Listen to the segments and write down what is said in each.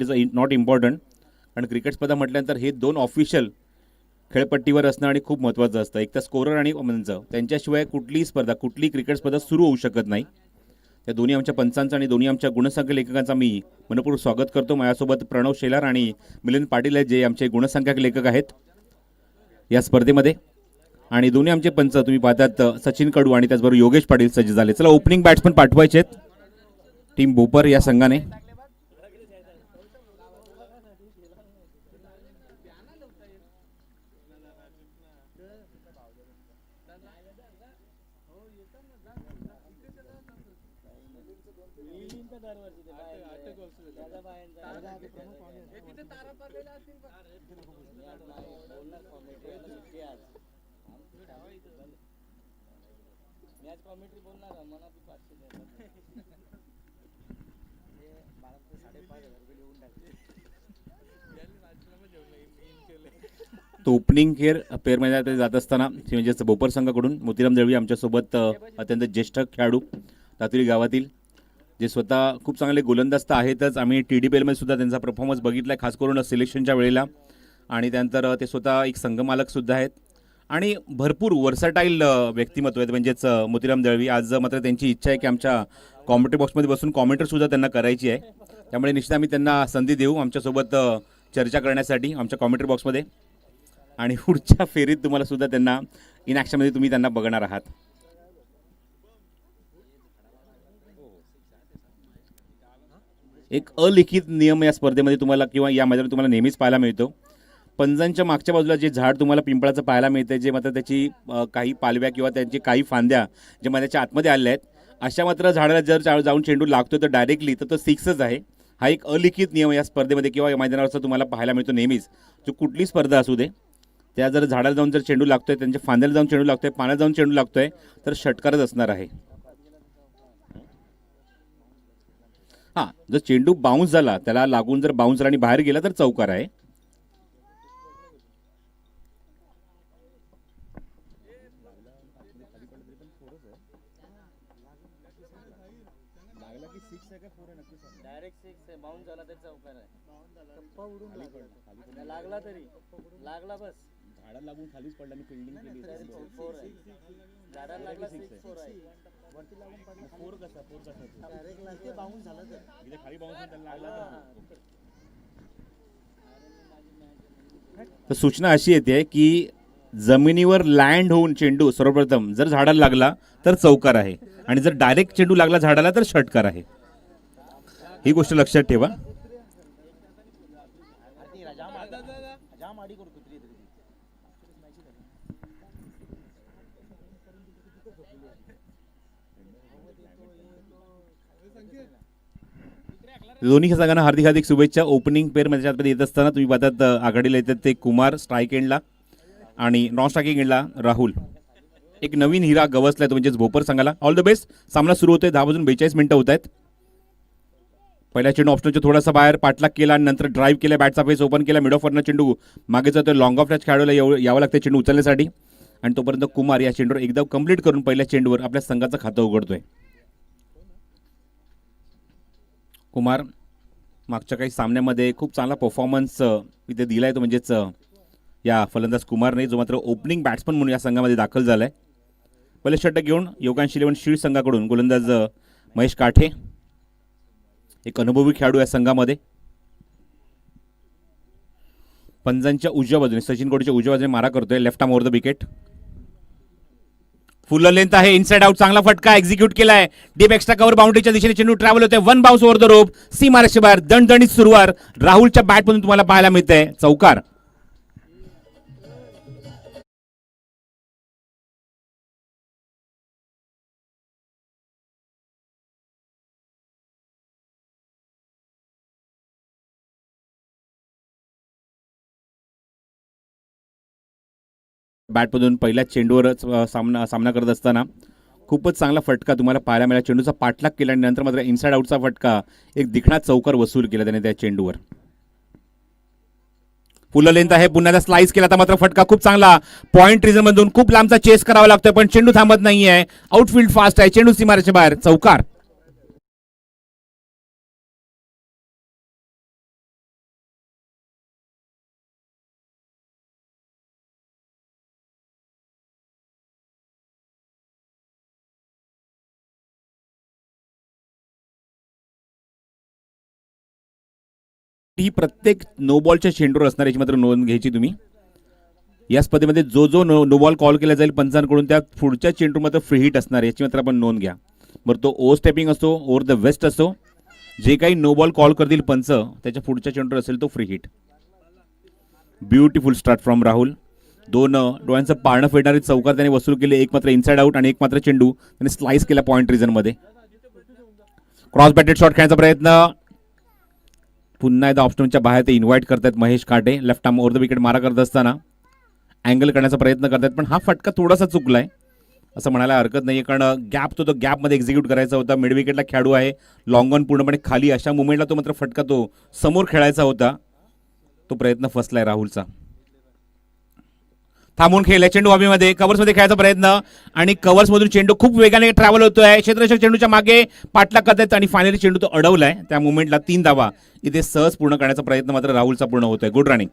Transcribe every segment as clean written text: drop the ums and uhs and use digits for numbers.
Is not important, कारण cricket स्पर्धा म्हटल्यानंतर हे दोन ऑफिशियल खेळपट्टीवर असणं आणि खूप महत्त्वाचं असतं. एक तर स्कोरर आणि मंच, त्यांच्याशिवाय कुठलीही स्पर्धा, कुठली क्रिकेट स्पर्धा सुरू होऊ शकत नाही. त्या दोन्ही आमच्या पंचांचं आणि दोन्ही आमच्या गुणसंख्या लेखकांचा मी मनपूर्वक स्वागत करतो. माझ्यासोबत प्रणव शेलार आणि मिलिंद पाटील आहेत, जे आमचे गुणसंख्यक लेखक आहेत या स्पर्धेमध्ये. आणि दोन्ही आमचे पंच तुम्ही पाहतात, सचिन कडू आणि त्याचबरोबर योगेश पाटील सज्ज झाले. चला, ओपनिंग बॅट्समन पाठवायचे आहेत टीम भोपर या संघाने. तो ओपनिंग पेअर मध्ये जात असताना म्हणजेच भोपर संघाकडून मोतीराम दळवी आमच्यासोबत अत्यंत ज्येष्ठ खेळाडू दातुरी गावातील, जे स्वतः खूप चांगले गोलंदाज आहेतच. आम्ही TDPL मध्ये सुद्धा त्यांचा परफॉर्मन्स बघितला आहे, खास करून सिलेक्शनच्या वेळेला. आणि त्यानंतर ते स्वतः एक संघमालक सुद्धा आहेत आणि भरपूर वर्सटाईल व्यक्तिमत्व आहेत म्हणजेच मोतीराम दळवी. आज मात्र त्यांची इच्छा आहे की आमच्या कॉमेंट्री बॉक्समध्ये बसून कॉमेंटरसुद्धा त्यांना करायची आहे, त्यामुळे निश्चित आम्ही त्यांना संधी देऊ आमच्यासोबत चर्चा करण्यासाठी आमच्या कॉमेंट्री बॉक्समध्ये. आणि पुढच्या फेरीत तुम्हाला सुद्धा त्यांना इन ॲक्शनमध्ये तुम्ही त्यांना बघणार आहात. एक अलिखित नियम या स्पर्धेमध्ये तुम्हाला किंवा या मैदानात तुम्हाला नेहमीच पाहायला मिळतो. पंजांच्या मागच्या बाजूला जे झाड तुम्हाला पिंपळाचं पाहायला मिळते, जे मात्र त्याची काही पालव्या किंवा त्यांची काही फांद्या जे मैदानाच्या आतमध्ये आल्या आहेत, अशा मात्र झाडाला जर जाऊन चेंडू लागतो तर डायरेक्टली तर तो सिक्सच आहे. हा एक अलिखित नियम या स्पर्धेमध्ये किंवा या मैदानावरचा तुम्हाला पाहायला मिळतो नेहमीच. जो कुठली स्पर्धा असू दे, त्या जर झाडाला जाऊन जर चेंडू लागतोय, त्यांच्या फांद्याला जाऊन चेंडू लागतोय, पाण्यात जाऊन चेंडू लागतोय, तर षटकारच असणार आहे. हां, जर चेंडू बाउन्स झाला, त्याला लागून जर बाउन्स झाला आणि बाहेर गेला तर चौकार आहे. लागला तरी लागला, बस झाडाला लागून खालीच पडला आणि फिल्डिंग केली. झाडाला लागला 6-4 आहे. वरती लागून पडला, 4 कसा डायरेक्ट लागते, बाउन्स झाला तर इथे खाली बाउन्स त्याला लागला. तर सूचना अशी येते की जमिनीवर लँड होऊन चेंडू सर्वप्रथम जर झाडाला लागला तर चौकार आहे, आणि जर डायरेक्ट चेंडू लागला झाडाला तर षटकार आहे. ही गोष्ट लक्षात ठेवा. दोन्ही संघांना हार्दिक हार्दिक शुभेच्छा. ओपनिंग पेअर मध्ये येत असताना तुम्ही पाहतात आघाडीला येतात ते कुमार स्ट्राईक एंडला आणि नॉन स्ट्रायकिंग एंडला राहुल. एक नवीन हिरा गवसलाय तो म्हणजेच भोपर संघाला. All the best. सामना सुरू होतोय. 10:42 होत आहेत. पहिल्या चेंडू ऑप्शनच्या थोडासा बाहेर पाठलाग केला आणि नंतर ड्राईव्ह केला, बॅटचा फेस ओपन केला, मिड ऑफ वरनं चेंडू मागे जातोय. लॉंग ऑफ टच खेळाडूला यावं लागतं चेंडू उचलण्यासाठी, आणि तोपर्यंत कुमार या चेंडूवर एकदा कंप्लीट करून पहिल्या चेंडूवर आपल्या संघाचं खातं उघडतोय. कुमार मागच्या काही सामन्यामध्ये खूप चांगला परफॉर्मन्स इथे दिलाय तो म्हणजेच या फलंदाज कुमारने, जो मात्र ओपनिंग बॅट्समन म्हणून या संघामध्ये दाखल झालाय. पहिले षटक घेऊन योगांश 11 शीळ संघाकडून गोलंदाज महेश काठे, एक अनुभवी खेळाडू या संघामध्ये. पंजांच्या उजव्या बाजूने सचिन कडूच्या उजव्या बाजूने मारा करतोय, left arm over the wicket. Full length आहे, इनसाइड आउट, चांगला फटका एक्झिक्यूट केलाय. डीप एक्स्ट्रा कव्हर बाउंड्रीच्या दिशेने चेंडू ट्रॅव्हल होतोय. 1 बाउन्स ओव्हर द रोप, सीमारेषे बाहेर. दणदणीत सुरुवात राहुलच्या बॅटमधून तुम्हाला पाहायला मिळते, चौकार. बॅटमधून पहिल्या चेंडूवरच सामना करत असताना खूपच चांगला फटका तुम्हाला पाहायला मिळाला. चेंडूचा पाठलाग केला आणि नंतर मात्र इनसाइड आउटचा फटका, एक दिखणा चौकार वसूल केला त्याने त्या चेंडूवर. फुल लेंथ आहे, पुन्हा स्लाइस केला, आता मात्र फटका खूप चांगला. पॉइंट रिजन मधून खूप लांबचा चेस करावा लागतोय, पण चेंडू थांबत नाहीये. आउटफील्ड फास्ट आहे, चेंडू सीमारेषेच्या बाहेर, चौकार. ती प्रत्येक नो बॉलच्या चेंडूवर असणार याची मात्र नोंद घ्यायची तुम्ही. या स्पर्धेमध्ये जो जो नो बॉल कॉल केला जाईल पंचांकडून त्या पुढच्या चेंडू मात्र फ्री हिट असणार याची मात्र आपण नोंद घ्या. बरं तो ओव्हर स्टेपिंग असो ओव्हर द वेस्ट असो जे काही नो बॉल कॉल करतील पंच त्याच्या पुढच्या चेंडूवर असेल तो free hit. Beautiful start from Rahul. दोन डोळ्यांचं पाळणं फेडणारे चौकार त्याने वसूल केले. एक मात्र इनसाइड आउट आणि एक मात्र चेंडू त्याने स्लाइस केला पॉइंट रिजनमध्ये. क्रॉस बॅटेड शॉट खेळण्याचा प्रयत्न. पुन्हा एकदा ऑप्शनच्या बाहेर ते इन्व्हाइट करतात महेश काटे. Left arm over the wicket मारा करत असताना अँगल करण्याचा प्रयत्न करतात पण हा फटका थोडासा चुकलाय असं म्हणायला हरकत नाही. कारण गॅप तो गॅपमध्ये एक्झिक्यूट करायचा होता. मिड विकेटला खेळाडू आहे. लॉंग ऑन पूर्णपणे खाली अशा मुवमेंटला तो मात्र फटका तो समोर खेळायचा होता. तो प्रयत्न फसलाय राहुलचा. थांबून खेळलाय चेंडू हवेमध्ये. कव्हर्समध्ये खेळायचा प्रयत्न आणि कव्हर्समधून चेंडू खूप वेगाने ट्रॅव्हल होतोय. क्षेत्ररक्षक चेंडूच्या मागे पाठलाग करतायत आणि फायनली चेंडू तो अडवलाय. त्या मुवमेंटला 3 धावा इथे सहज पूर्ण करण्याचा प्रयत्न मात्र राहुलचा पूर्ण होतोय. Good running.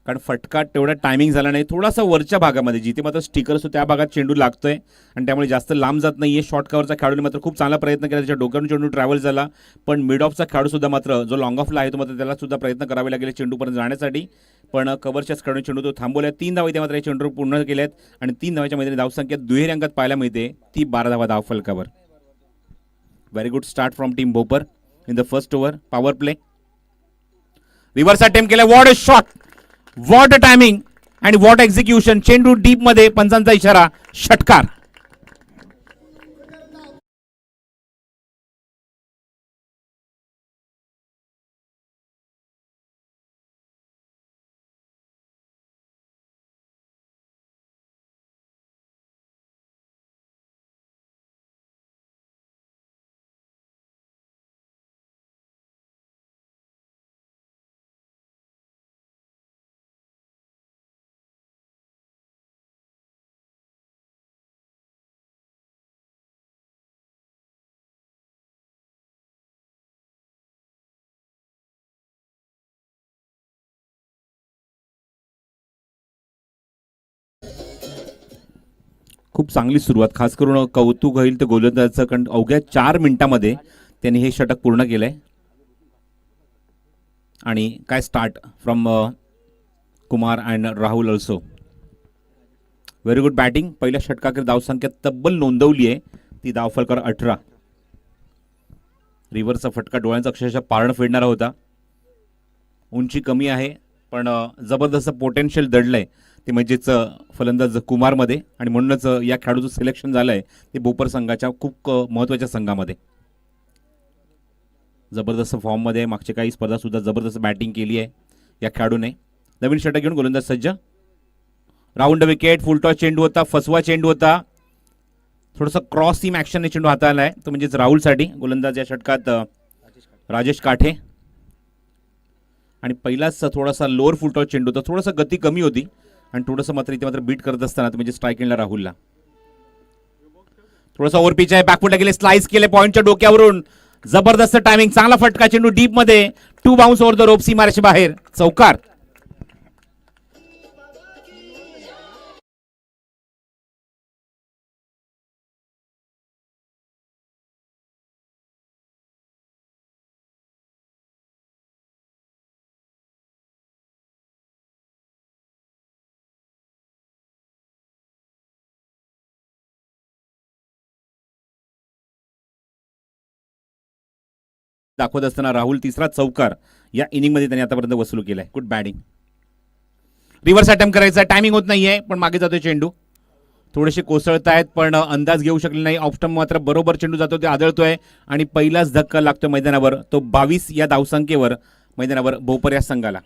कारण फटका तेवढा टायमिंग झाला नाही. थोडासा वरच्या भागामध्ये जिथे मात्र स्टिकर असतो त्या भागात चेंडू लागतोय आणि त्यामुळे जास्त लांब जात नाहीये. शॉर्ट कव्हरचा खेळाडूने मात्र खूप चांगला प्रयत्न केला. त्याच्या डोक्यावरून चेंडू ट्रॅव्हल झाला पण मिड ऑफचा खेळाडू सुद्धा मात्र जो लॉंग ऑफला आहे तो मात्र त्याला सुद्धा प्रयत्न करावे लागले चेंडूपर्यंत जाण्यासाठी. पण कव्हरच्याच खेळाडूने चेंडू तो थांबवला. 3 धावा इथे मात्र चेंडू पूर्ण केल्यात आणि 3 धावाच्या मैदानी धावसंख्या दुहेरी अंकात पाहायला मिळते. ती 12 धावा धाव फलकावर. Very good start from team Bhopar in the first over. Power play. Reverse attempt केला. What a shot. What a timing आणि व्हॉट एक्झिक्युशन. चेंडू डीप मध्ये पंचांचा इशारा. षटकार. खूप चांगली सुरुवात. खास करून कौतुक होईल तर गोलंदाजाचं कारण अवघ्या 4 मिनिटांमध्ये त्यांनी हे षटक पूर्ण केलंय. आणि काय start from Kumar and Rahul also. Very good batting. पहिल्या षटकाकडे धावसंख्या तब्बल नोंदवली आहे ती धावफलकावर 18. रिव्हर्सचा फटका डोळ्यांचा अक्षरशः पारणं फेडणारा होता. उंची कमी आहे पण जबरदस्त पोटेन्शियल दडलंय ते म्हणजेच फलंदाज कुमारमध्ये आणि म्हणूनच या खेळाडूचं सिलेक्शन झालंय ते भोपर संघाच्या खूप महत्त्वाच्या संघामध्ये. जबरदस्त फॉर्ममध्ये मागच्या काही स्पर्धा सुद्धा जबरदस्त बॅटिंग केली आहे या खेळाडूने. नवीन षटक घेऊन गोलंदाज सज्ज. Round wicket. फुलटॉस चेंडू होता. फसवा चेंडू होता. थोडंसं क्रॉस सीम ॲक्शनने चेंडू हाताळला आहे तो म्हणजेच राहुलसाठी. गोलंदाज या षटकात राजेश काठे. आणि पहिलाच थोडासा लोअर फुलटॉस चेंडू होता. थोडासा गती कमी होती आणि थोडंसं मात्र इथे मात्र बीट करत असताना म्हणजे स्ट्राईक एंडला राहुलला. थोडासा ओव्हर पिच आहे. बॅकफुटला गेले. स्लाइस केले पॉईंटच्या डोक्यावरून. जबरदस्त टायमिंग. चांगला फटका. चेंडू डीप मध्ये. 2 बाउन्स ओव्हर द रोप. सीमारेषे बाहेर. चौकार. दाखवत असताना राहुल तिसरा चौकार या इनिंगमध्ये त्यांनी आतापर्यंत वसूल केलाय. Good batting. रिव्हर्स अटेम्प्ट करायचा. टायमिंग होत नाहीये पण मागे जातोय चेंडू. थोडेसे कोसळतायत पण अंदाज घेऊ शकले नाही. ऑफ स्टंप मात्र बरोबर चेंडू जातो ते आदळतोय आणि पहिलाच धक्का लागतोय मैदानावर. तो 22 या धावसंख्येवर मैदानावर भोपर या संघाला.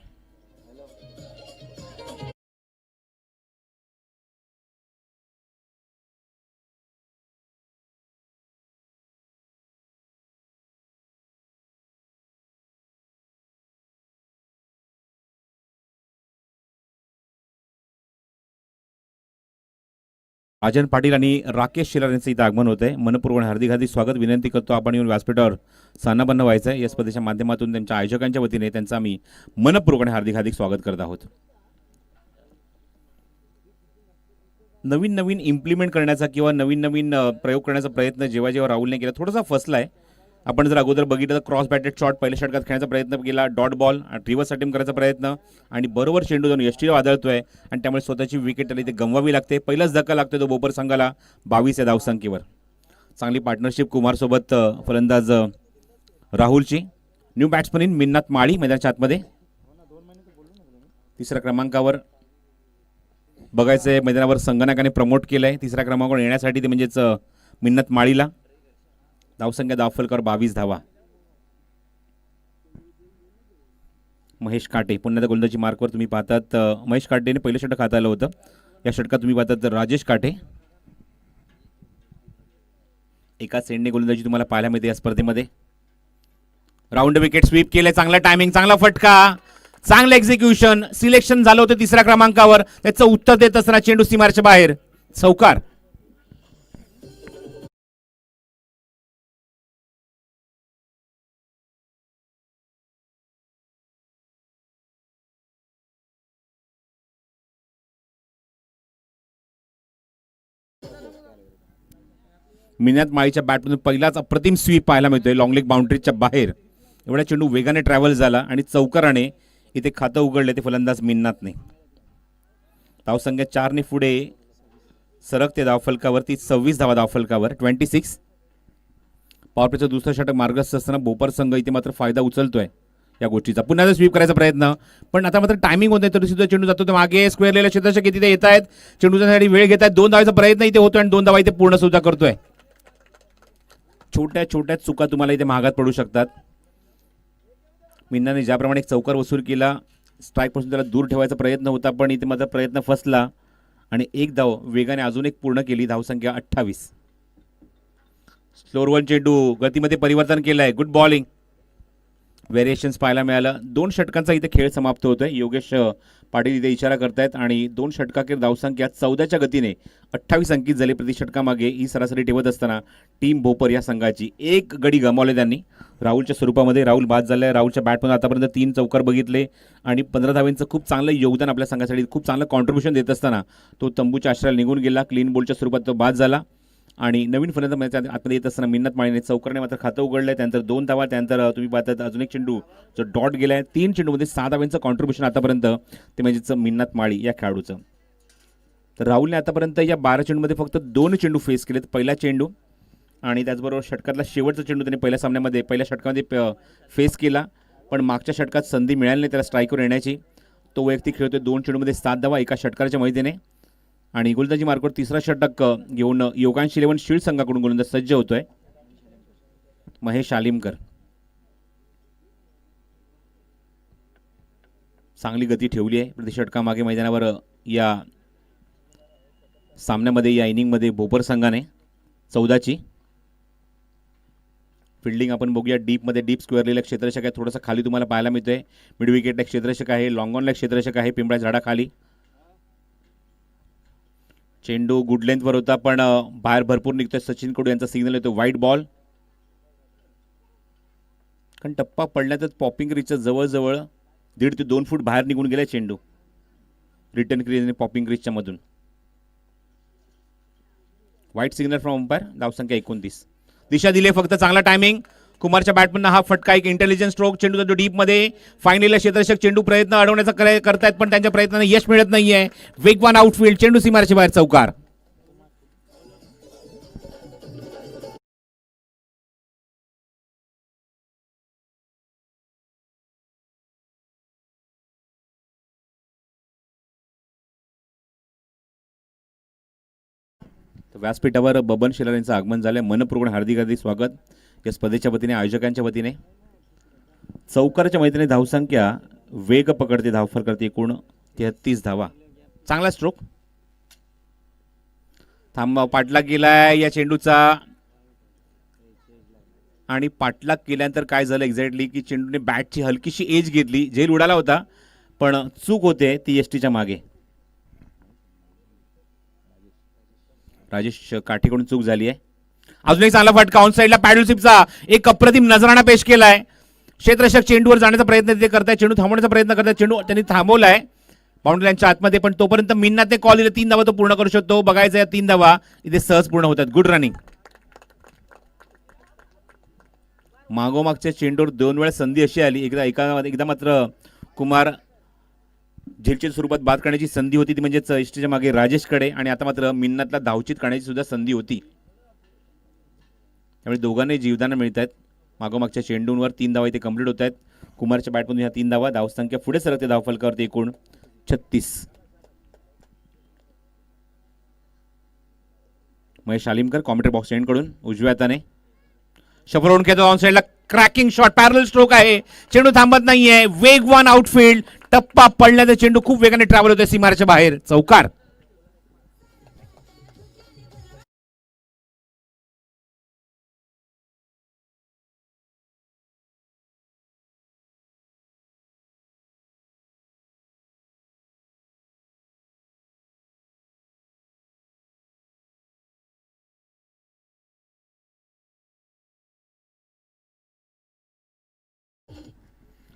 राजन पाटील आणि राकेश शिलार यांचं इथं आगमन होत आहे. मनपूर्वक हार्दिक हार्दिक स्वागत. विनंती करतो आपण येऊन व्यासपीठावर सान्नाबन्न व्हायचं आहे. या स्पर्धेच्या माध्यमातून त्यांच्या आयोजकांच्या वतीने त्यांचं आम्ही मनपूर्वक हार्दिक हार्दिक स्वागत करत आहोत. नवीन नवीन इम्प्लिमेंट करण्याचा किंवा नवीन नवीन प्रयोग करण्याचा प्रयत्न जेव्हा जेव्हा राहुलने केला थोडासा फसलाय आपण जर अगोदर बघितलं तर क्रॉस बॅटेड शॉट पहिल्या षटकात खेळण्याचा प्रयत्न केला, डॉट बॉल रिव्हर्स अटेम्प्ट करायचा प्रयत्न आणि बरोबर चेंडू जाऊन यष्टीला वादळतोय आणि त्यामुळे स्वतःची विकेट इथे गमवावी लागते. पहिलाच धक्का लागतोय तो बोपर संघाला 22 या धावसंख्येवर. चांगली पार्टनरशिप कुमारसोबत फलंदाज राहुलची. न्यू बॅट्समन इन मिन्नात माळी मैदानाच्या आतमध्ये. तिसऱ्या क्रमांकावर बघायचंय मैदानावर संगणकाने प्रमोट केलंय तिसऱ्या क्रमांकावर येण्यासाठी, ते म्हणजेच मिन्नत माळीला. धावसंख्या दाफलकर 22 धावा. महेश काटे पुन्हा त्या गोलंदाजी मार्कवर तुम्ही पाहतात. महेश काटेने पहिलं षटक हाताळलं होतं. या षटकात तुम्ही पाहतात राजेश काटे. एका सेंडने गोलंदाजी तुम्हाला पाहायला मिळते या स्पर्धेमध्ये. राऊंड विकेट स्वीप केले. चांगला टायमिंग, चांगला फटका, चांगलं एक्झिक्युशन. सिलेक्शन झालं होतं तिसऱ्या क्रमांकावर. त्याचं उत्तर देत असताना चेंडू सीमारेच्या बाहेर. चौकार. मिन्नात माळीच्या बॅटमधून पहिलाच अप्रतिम स्वीप पाहायला मिळतोय लॉंग लेग बाउंड्रीच्या बाहेर. एवढा चेंडू वेगाने ट्रॅव्हल झाला आणि चौकाराने इथे खातं उघडले ते फलंदाज मिन्नातने. धावसंख्या 4ने पुढे सरकते धावफलकावरती. 26 धावा धावफलकावर. 26. पॉवरप्लेचं दुसरं षटक मार्गस्थ असताना बोपर संघ इथे मात्र फायदा उचलतोय या गोष्टीचा. पुन्हा स्वीप करायचा प्रयत्न, पण आता मात्र टायमिंग होत नाही. तरी सुद्धा चेंडू जातो मागे. स्क्वेअरलेला क्षेत्ररक्षक तिथे येत आहेत. चेंडूसाठी वेळ घेत आहेत. 2 धावाचा प्रयत्न इथे होतोय आणि 2 धावा इथे पूर्ण सुद्धा करतोय. छोट्या छोट्या चुका तुम्हाला इथे महागात पडू शकतात. मिन्नाने ज्याप्रमाणे एक चौकार वसूल केला, स्ट्राईकपासून त्याला दूर ठेवायचा प्रयत्न होता, पण इथे मात्र प्रयत्न फसला आणि एक धाव वेगाने अजून एक पूर्ण केली. धावसंख्या 28. स्लोअर वन चेंडू गतीमध्ये परिवर्तन केलं आहे. Good bowling. व्हेरिएशन्स पाहायला मिळालं. 2 षटकांचा इथे खेळ समाप्त होतोय. योगेश पाटील इथे इशारा करतायत आणि 2 षटकाखेर धावसंख्या 14च्या गतीने 28 अंकित झाली प्रति षटकामागे. ही सरासरी ठेवत असताना टीम भोपर या संघाची 1 गडी गमावले त्यांनी राहुलच्या स्वरूपामध्ये. राहुल बाद झालाय. राहुलच्या बॅटमधून आतापर्यंत 3 चौकार बघितले आणि 15 धावांचं खूप चांगलं योगदान आपल्या संघासाठी, खूप चांगलं कॉन्ट्रीब्युशन देत असताना तो तंबूच्या आश्रयाला निघून गेला. क्लीन बोलच्या स्वरूपात तो बाद झाला आणि नवीन फलंदाज आतमध्ये येत असताना मिन्नत माळीने चौकारने मात्र खातं उघडलंय. त्यानंतर 2 धावा. त्यानंतर तुम्ही पाहतात अजून एक चेंडू जो डॉट गेलाय. 3 चेंडूमध्ये 6 धावांचं कॉन्ट्रीब्युशन आतापर्यंत ते म्हणजेच मिन्नत माळी या खेळाडूचं. तर राहुलने आतापर्यंत या 12 चेंडूमध्ये फक्त 2 चेंडू फेस केलेत. पहिला चेंडू आणि त्याचबरोबर षटकातला शेवटचा चेंडू त्याने पहिल्या सामन्यामध्ये पहिल्या षटकामध्ये फेस केला, पण मागच्या षटकात संधी मिळाली नाही त्याला स्ट्राईकवर येण्याची. तो वैयक्तिक खेळतोय. 2 चेंडूमध्ये 7 धावा एका षटकाच्या मदतीने. आणि गोलंदाजी मार्कवर तिसरा षटक घेऊन योगांश 11 शील्ड संघाकडून गोलंदाज सज्ज होतोय महेश आलिमकर. चांगली गती ठेवली आहे प्रति षटकामागे मैदानावर या सामन्यामध्ये, या इनिंगमध्ये भोपर संघाने. 14ची फिल्डिंग आपण बघूया. डीपमध्ये डीप स्क्वेअरलेला क्षेत्ररक्षक आहे. थोडंसं खाली तुम्हाला पाहायला मिळतोय. मिड विकेटला क्षेत्ररक्षक आहे. लॉंग ऑनला क्षेत्ररक्षक आहे पिंपळा झाडाखाली. चेंडू गुड लेंथवर होता, पण बाहेर भरपूर निघतोय. सचिन कडू यांचा सिग्नल येतो वाईट बॉल. कारण टप्पा पडल्यातच पॉपिंग क्रीजच्या जवळजवळ 1.5 ते 2 फूट बाहेर निघून गेला चेंडू रिटर्न क्रीज आणि पॉपिंग क्रीजच्या मधून. वाईट सिग्नल फ्रॉम अंपायर. धावसंख्या 29. दिशा दिली फक्त. चांगला टायमिंग. कुमारच्या बॅटमधनं हा फटका, एक इंटेलिजन्स स्ट्रोक. चेंडू जातो डीपमध्ये. फायनली क्षेत्ररक्षक चेंडू प्रयत्न अडवण्याचा करतायत, पण त्यांच्या प्रयत्नाने यश मिळत नाहीये. वेगवान आउटफील्ड. चेंडू सीमारेच्या बाहेर. चौकार. व्यासपीठावर बबन शेलार यांचं आगमन झालंय. मनपूर्ण हार्दिक हार्दिक स्वागत या स्पर्धेच्या वतीने, आयोजकांच्या वतीने. चौकारच्या मैदानी धावसंख्या वेग पकडते. धावफल करते एकूण 33 धावा. चांगला स्ट्रोक. थांबा. पाठलाग केलाय या चेंडूचा आणि पाठलाग केल्यानंतर काय झालं एक्झॅक्टली की चेंडूने बॅटची हलकीशी एज घेतली. झेल उडाला होता, पण चूक होते ती एसटीच्या मागे. राजेश काठेकडून चूक झाली आहे. अजून एक चांगला फटका ऑन साईडला पॅडल स्वीपचा. एक अप्रतिम नजराणा पेश केलाय. क्षेत्ररक्षक चेंडूवर जाण्याचा प्रयत्न ते करताय. चेंडू थांबवण्याचा प्रयत्न करताय. चेंडू त्यांनी थांबवलाय बाउंड्री लाईनच्या आतमध्ये, पण तोपर्यंत मिन्नातने कॉल दिले. 3 धावा तो पूर्ण करू शकतो. बघायचं या 3 धावा इथे सहज पूर्ण होतात. Good running. मागोमागच्या चेंडूवर 2 वेळा संधी अशी आली, एकदा मात्र कुमार झेलच्या स्वरूपात बाद करण्याची संधी होती, ती म्हणजेच इष्टच्या मागे राजेशकडे, आणि आता मात्र मिन्नातला धावचित करण्याची सुद्धा संधी होती. त्यामुळे दोघांनाही जीवदान मिळत आहेत. मागोमागच्या चेंडूंवर 3 धावा इथे कंप्लीट होत आहेत. कुमारच्या बॅटमधून ह्या 3 धावा, धावसंख्या पुढे सरकते धावफलकावरती एकूण 36. महेश आलिमकर कॉमेंट्री बॉक्स एंड कडून उजव्या हाताने शफरवून खेळतो ऑन साइडला, क्रॅकिंग शॉट, पॅरल स्ट्रोक आहे, चेंडू थांबत नाहीये, वेगवान आउटफील्ड, टप्पा पडल्याचा चेंडू खूप वेगाने ट्रॅव्हल होतोय सीमारेच्या बाहेर, चौकार.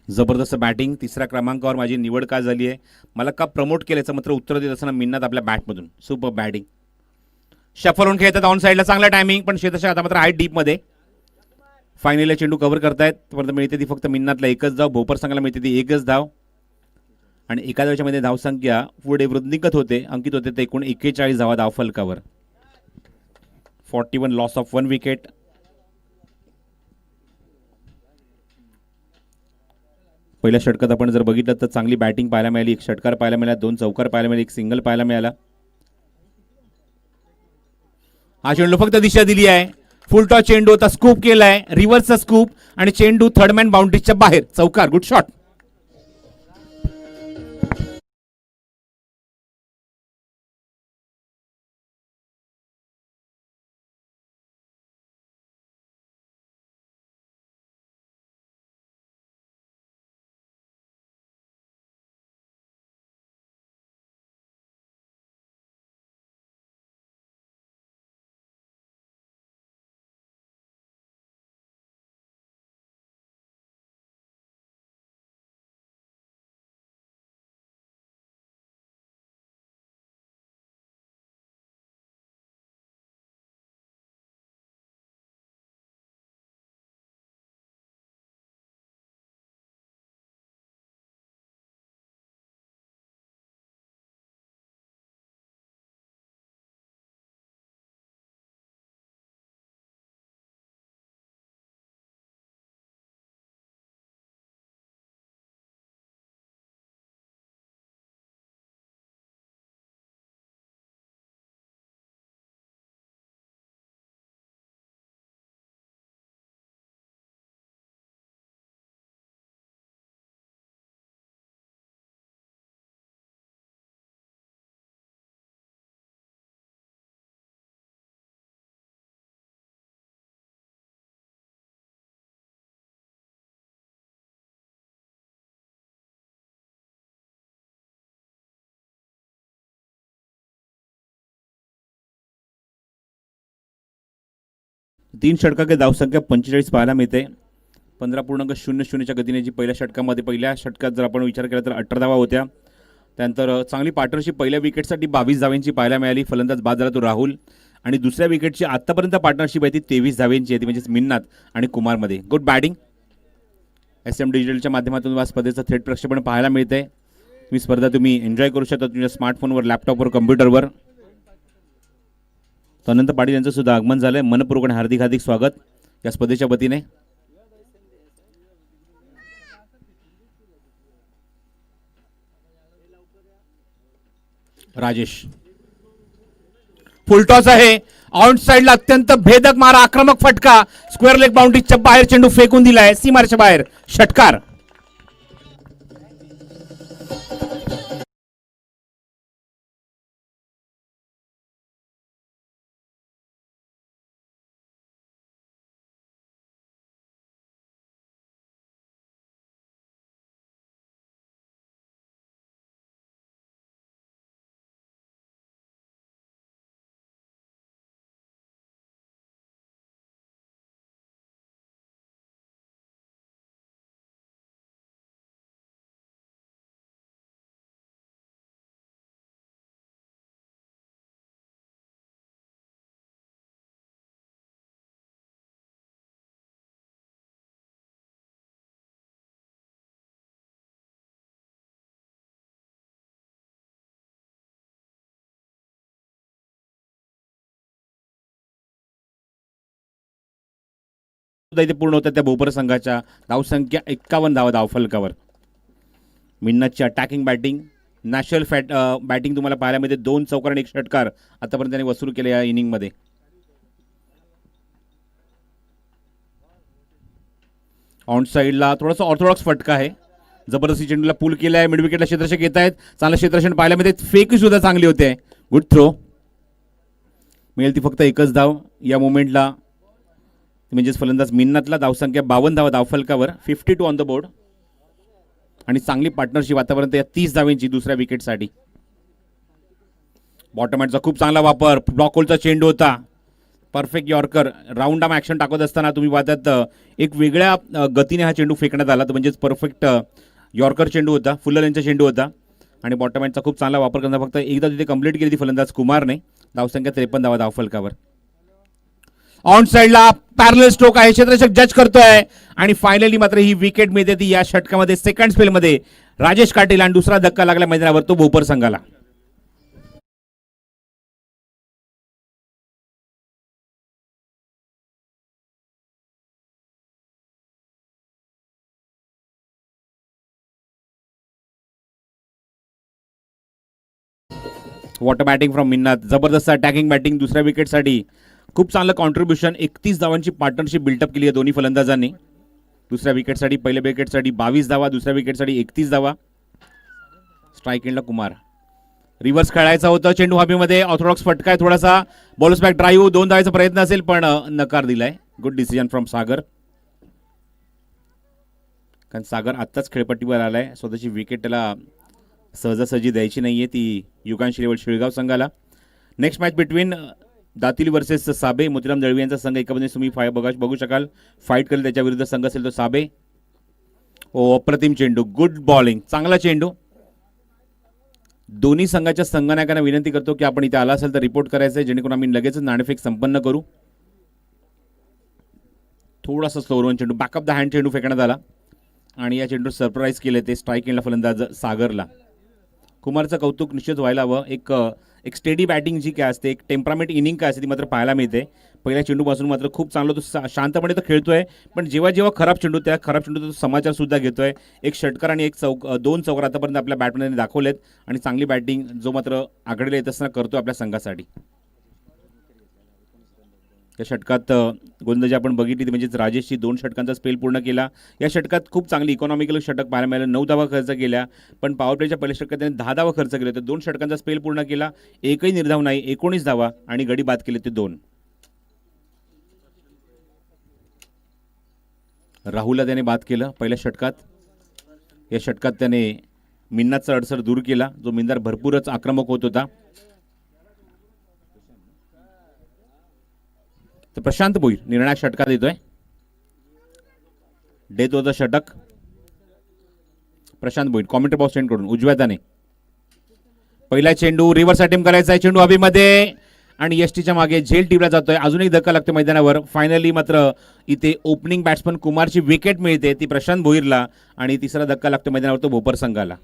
जबरदस्त बॅटिंग, तिसऱ्या क्रमांकावर माझी निवड का झाली आहे, मला का प्रमोट केल्याचं मात्र उत्तर देत असताना मिन्नात आपल्या बॅटमधून सुपर बॅटिंग. शफरवून खेळतात ऑन साईडला, चांगला टायमिंग, पण शेतशा आता मात्र हाय डीपमध्ये. फायनलला चेंडू कव्हर करतायत, परंतु मिळते ती फक्त मिन्नातला एकच धाव, भोपर संघाला मिळते ती एकच धाव, आणि एका धावच्यामध्ये धावसंख्या पुढे वृद्धिंगत होते, अंकित होते ते एकूण 41 धावा धावफलकावर. 41 लॉस ऑफ 1 विकेट. पहिल्या षटकात आपण जर बघितलं तर चांगली बॅटिंग पाहायला मिळाली, एक षटकार पाहायला मिळाला, 2 चौकार पाहायला मिळाले, एक सिंगल पाहायला मिळाला. हा चेंडू फक्त दिशा दिली आहे, फुल टॉस चेंडू होता, स्कूप केलाय, रिव्हर्सचा स्कूप, आणि चेंडू थर्डमॅन बाउंड्रीच्या बाहेर, चौकार, गुड शॉट. तीन षटकांची धावसंख्या 45 पाहायला मिळते. 15.00च्या गतीने जी पहिल्या षटकात जर आपण विचार केला तर 18 धावा होत्या. त्यानंतर चांगली पार्टनरशिप पहिल्या विकेटसाठी 22 धावांची पाहायला मिळाली, फलंदाज बाद झाला तो राहुल, आणि दुसऱ्या विकेटची आतापर्यंत पार्टनरशिप आहे ती 23 धावांची आहे, ती म्हणजेच मिन्नात आणि कुमारमध्ये. Good batting. SM डिजिटलच्या माध्यमातून या स्पर्धेचं थेट प्रक्षेपण पाहायला मिळते. ही स्पर्धा तुम्ही एन्जॉय करू शकता तुमच्या स्मार्टफोनवर, लॅपटॉपवर, कम्प्युटरवर. अनंत पाटील यांचं सुद्धा आगमन झालंय, मनपूर्वक आणि हार्दिक हार्दिक स्वागत या स्पर्धेच्या वतीने. राजेश, फुलटॉस आहे, आउट साइडला अत्यंत भेदक मारा, आक्रमक फटका, स्क्वेअर लेग बाउंड्रीच्या बाहेर चेंडू फेकून दिलाय सीमारच्या बाहेर, षटकार. इथे पूर्ण होतात त्या भोपर संघाच्या. धावसंख्या 51 धावा धावफलकावर. मिन्नतची अटॅकिंग बॅटिंग, नॅशनल बॅटिंग तुम्हाला पाहायला मिळते. 2 चौकार आणि 1 षटकार आतापर्यंत त्यांनी वसूल केले या इनिंगमध्ये. ऑन साईडला थोडासा ऑर्थोडॉक्स फटका आहे. जबरदस्ती चेंडूला पूल केला आहे. मिड विकेटला क्षेत्ररक्षक येत आहेत. चांगलं क्षेत्ररक्षण पाहायला मिळते. फेक सुद्धा चांगली होते. Good throw. मिळेल ती फक्त एकच धाव या मोमेंटला, म्हणजेच फलंदाज मिन्नतला. धावसंख्या 52 धावा धावफलकावर. 52 ऑन द बोर्ड. आणि चांगली पार्टनरशिप आतापर्यंत या 30 धावांची दुसऱ्या विकेटसाठी. बॉटम हँडचा खूप चांगला वापर. ब्लॉक होलचा चेंडू होता. Perfect yorker. Round arm action टाकत असताना तुम्ही पाहतात एक वेगळ्या गतीने हा चेंडू फेकण्यात आला. तर म्हणजेच परफेक्ट यॉर्कर चेंडू होता. फुलर यांचा चेंडू होता. आणि बॉटम हँडचा खूप चांगला वापर करण्याचा फक्त एकदा तिथे कंप्लीट केली ती फलंदाज कुमारने. धावसंख्या 53 धावा धावफलकावर. ऑन साइडला पॅरलल स्ट्रोक आहे. क्षेत्ररक्षक जज करतोय आणि फायनली मात्र ही विकेट मिळते ती या षटकामध्ये. सेकंड स्पेलमध्ये राजेश काटील आणि दुसरा धक्का लागला मैदानावर तो भोपर संघाला. वॉटर बॅटिंग फ्रॉम मिन्नत. जबरदस्त अटॅकिंग बॅटिंग दुसऱ्या विकेटसाठी. खूप चांगलं कॉन्ट्रीब्युशन. 31 धावांची पार्टनरशिप बिल्टअप केली आहे दोन्ही फलंदाजांनी. दुसऱ्या विकेटसाठी, पहिल्या विकेटसाठी 22 धावा, दुसऱ्या विकेटसाठी 31 धावा. स्ट्राईक एंडला कुमार. रिव्हर्स खेळायचा होता चेंडू हवेमध्ये. ऑर्थोडॉक्स फटका आहे थोडासा. बॉलर्स बॅक ड्राईव्ह 2 धावायचा प्रयत्न असेल पण नकार दिलाय. गुड डिसिजन फ्रॉम सागर. कारण सागर आत्ताच खेळपट्टीवर आलाय. स्वतःची विकेट त्याला सहजासहजी द्यायची नाहीये ती युगांश लेवल शिळगाव संघाला. Next match between Datil versus Sabe. Motiram Dalvi यांचा संघ एका बाजूने तुम्ही बघू शकाल फाईट करेल. त्याच्या विरुद्ध संघ असेल तो साबे. ओ अप्रतिम चेंडू. Good bowling. चांगला चेंडू. दोन्ही संघाच्या संघनायकांना विनंती करतो की आपण इथे आला असेल तर रिपोर्ट करायचं आहे जेणेकरून आम्ही लगेच नाणेफेक संपन्न करू. थोडासा स्लोवर चेंडू. बॅकअप द हँड चेंडू फेकण्यात आला आणि या चेंडू सरप्राईज केले ते स्ट्राईक एंडला फलंदाज सागरला. कुमारचं कौतुक निश्चित व्हायला हवं. एक स्टेडी बॅटिंग जी काय असते, एक टेम्परामेंट इनिंग काय असते ती मात्र पाहायला मिळते. पहिल्या चेंडूपासून मात्र खूप चांगला तो शांतपणे तो खेळतोय. पण जेव्हा जेव्हा खराब चेंडू त्या खराब चेंडू तो समाचार सुद्धा घेतोय. एक षटकार आणि एक 2 चौकार आतापर्यंत आपल्या बॅटमॅनने दाखवलेत आणि चांगली बॅटिंग जो मात्र आघाडीला येत असताना करतो आपल्या संघासाठी. या षटकात गोलंदाजी आपण बघितली ती म्हणजेच राजेशची 2 षटकांचा स्पेल पूर्ण केला. या षटकात खूप चांगली इकॉनॉमिकल षटक पाहायला मिळालं. 9 धावा खर्च केल्या पण पॉवर प्लेच्या पहिल्या षटकात त्याने 10 धावा खर्च केले. तर 2 षटकांचा स्पेल पूर्ण केला. एकही निर्धाव नाही. 19 धावा आणि गडी बाद केले ते 2. राहुलला त्याने बाद केलं पहिल्या षटकात. या षटकात त्याने मिन्नातचा अडसर दूर केला जो मिन्नार भरपूरच आक्रमक होत होता. तर प्रशांत भोईर निर्णायक षटकात येतोय. डेथ होतं षटक. Prashant Bhoir commentary box send करून उजव्या हाताने पहिला चेंडू. रिव्हर्स अटेम्प्ट करायचा आहे. चेंडू हवेमध्ये आणि यष्टीच्या मागे झेल टीमला जातोय. अजून एक धक्का लागतो मैदानावर. फायनली मात्र इथे ओपनिंग बॅट्समन कुमारची विकेट मिळते ती प्रशांत भोईरला आणि तिसरा धक्का लागतो मैदानावर तो भोपर संघाला.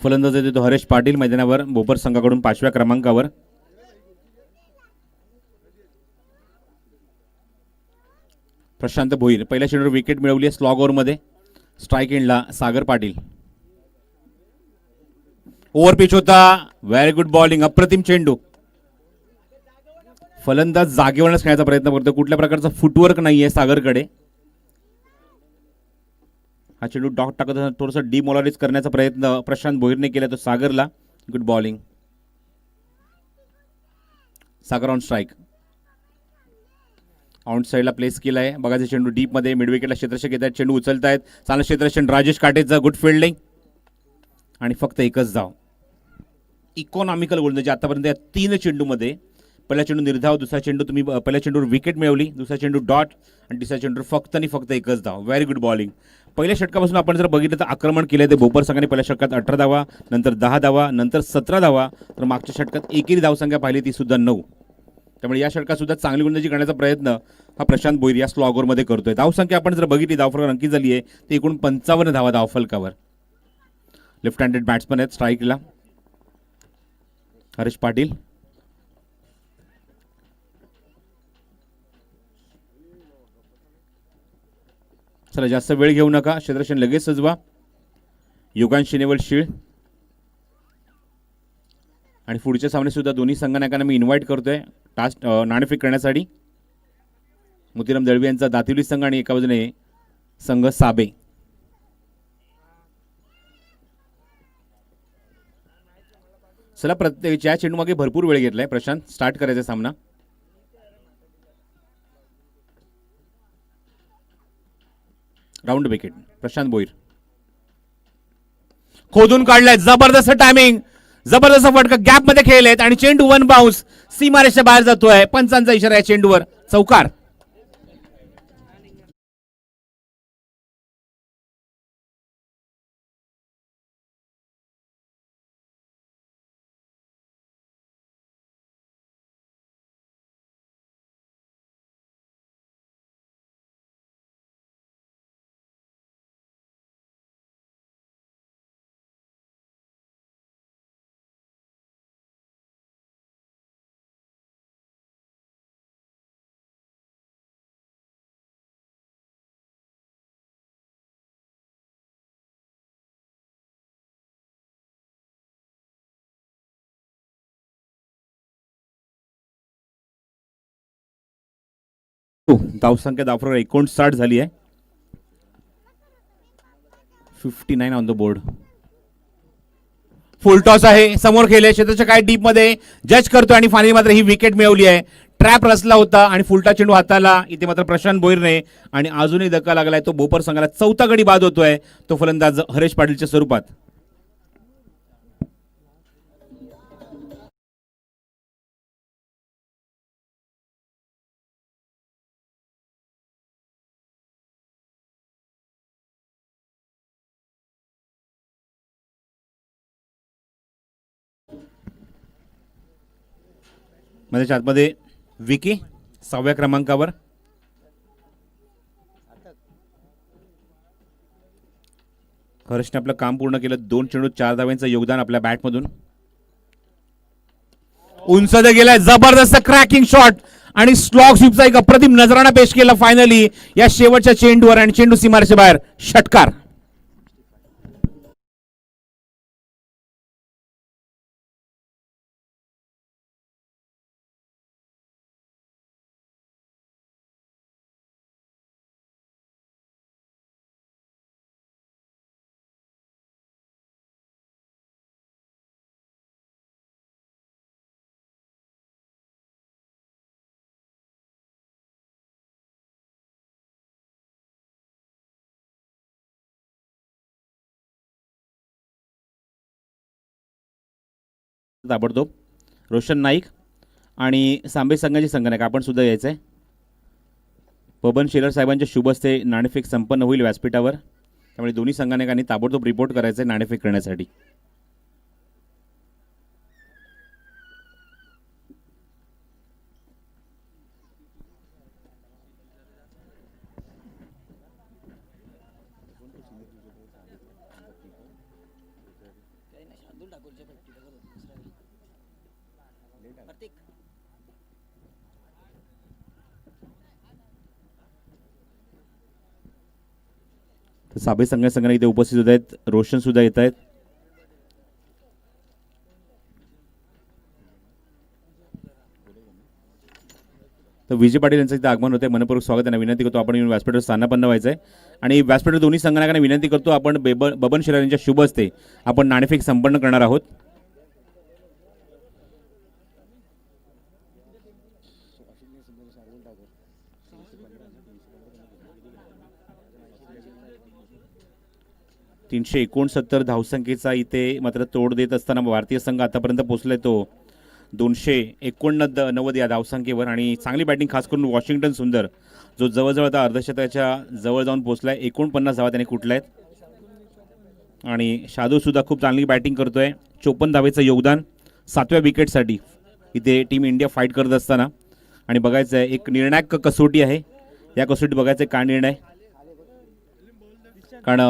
फलंदाज येतो तो हरेश पाटील मैदानावर भोपर संघाकडून 5व्या क्रमांकावर. प्रशांत भोईर पहिल्या चेंडूवर विकेट मिळवली आहे स्लॉग ओव्हरमध्ये. स्ट्राईक एंडला सागर पाटील. ओव्हर पिच होता. Very good bowling. अप्रतिम चेंडू. फलंदाज जागेवरच खेळण्याचा प्रयत्न करतो. कुठल्या प्रकारचा फुटवर्क नाहीये सागरकडे. हा चेंडू डॉट टाकत थोडंसं डिमोलराइज करण्याचा प्रयत्न प्रशांत भोईरने केला तो सागरला. Good bowling. Sagar on strike. Out साईडला प्लेस केला आहे. बघायचं चेंडू डीपमध्ये. मिड विकेटला क्षेत्ररक्षक येत आहेत. चेंडू उचलत आहेत. चांगलं क्षेत्ररक्षण राजेश काटेचं. गुड फिल्डिंग आणि फक्त एकच धाव. इकॉनॉमिकल गोलंदाजी आतापर्यंत या 3 चेंडूमध्ये. पहिला चेंडू निर्धाव. दुसरा चेंडू तुम्ही पहिल्या चेंडूवर विकेट मिळवली. दुसरा चेंडू डॉट आणि तिसऱ्या चेंडूवर फक्त आणि फक्त एकच धाव. Very good bowling. पहिल्या षटकापासून आपण जर बघितलं तर आक्रमण केलं ते बोपर संघाने पहिल्या षटकात 18 धावा, नंतर 10 धावा, नंतर 17 धावा, तर मागच्या षटकात एकेरी धावसंख्या पाहिली ती सुद्धा 9. त्यामुळे या षटकात सुद्धा चांगली गोलंदाजी करण्याचा प्रयत्न हा प्रशांत भोईर या स्लो ओव्हरमध्ये करतोय. धावसंख्या आपण जर बघितली धावफलकावर अंकित झाली आहे ती एकूण 55 धावा धावफलकावर. लेफ्ट हँडेड बॅट्समन आहेत स्ट्राईकला हरेश पाटील. चला जास्त वेळ घेऊ नका, क्षेत्ररक्षण लगेच सजवा. योगांश शिनेवल शीळ आणि पुढचे सामने सुद्धा दोन्ही संघनायकांना मी इन्व्हाइट करतोय टास्क नाणेफेक करण्यासाठी. मोतीराम दळवी यांचा दातिवली संघ आणि एका बाजूने संघ साबे. चला प्रत्येक या चेंडू मागे भरपूर वेळ घेतलाय प्रशांत. स्टार्ट करायचा सामना. Round wicket Prashant Bhoir. खोदून काढलाय, जबरदस्त टायमिंग, जबरदस्त फटका, गॅप मध्ये खेळलेत आणि चेंडू वन बाउन्स सीमारेषेच्या बाहेर जातोय. पंचांचा इशारा या चेंडूवर, चौकार. धावसंख्या धावफलकावर 59 झाली आहे. 59 on the board. Full toss आहे, समोर खेळले क्षेत्राच्या काय डीप मध्ये जज करतोय आणि फायनली मात्र ही विकेट मिळवली आहे. ट्रॅप रचला होता आणि फुलटा चेंडू हाताला इथे मात्र प्रशांत भोईरने आणि अजूनही धक्का लागलाय. तो बोपर संघाला चौथा गडी बाद होतोय, तो फलंदाज हरेश पाटीलच्या स्वरूपात. मध्ये आतमध्ये विकी 6व्या क्रमांकावर. हर्षने आपलं काम पूर्ण केलं. 2 चेंडू 4 धाव्यांचं योगदान आपल्या बॅटमधून. उंच गेलाय, जबरदस्त क्रॅकिंग शॉट आणि स्लॉग स्वीपचा एक अप्रतिम नजराणा पेश केला फायनली या शेवटच्या चेंडूवर आणि चेंडू सीमारेषेच्या बाहेर, षटकार. ताबडतोब रोशन नाईक आणि सांबे संघाची संघनायक आपण सुद्धा यायचंय. बबन शेलर साहेबांच्या शुभ हस्ते नाणेफेक संपन्न होईल व्यासपीठावर. त्यामुळे दोन्ही संघनायकांनी ताबडतोब रिपोर्ट करायचंय नाणेफेक करण्यासाठी. साबे संघाने इथे उपस्थित होत आहेत. रोशन सुद्धा येत आहेत. तर विजय पाटील यांचं इथे आगमन होते. मनपूर्वक स्वागत त्यांना विनंती करतो आपण येऊन व्यासपीठावर स्थानापन्न व्हायचं आहे. आणि व्यासपीठावर दोन्ही संघनायकांना विनंती करतो आपण बबन शेलार यांच्या शुभ हस्ते आपण नाणेफेक संपन्न करणार आहोत. .369 धावसंख्येचा इथे मात्र तोड देत असताना भारतीय संघ आतापर्यंत पोहोचलाय तो 289 या धावसंख्येवर आणि चांगली बॅटिंग खास करून वॉशिंग्टन सुंदर जो जवळजवळ आता अर्धशतकाच्या जवळ जाऊन पोहोचलाय. 49 धावा त्याने कुठल्या आहेत आणि शादू सुद्धा खूप चांगली बॅटिंग करतोय. 54 धावेचं योगदान 7व्या विकेटसाठी इथे टीम इंडिया फाईट करत असताना. आणि बघायचं आहे एक निर्णायक कसोटी आहे. या कसोटीत बघायचं आहे काय निर्णय, कारण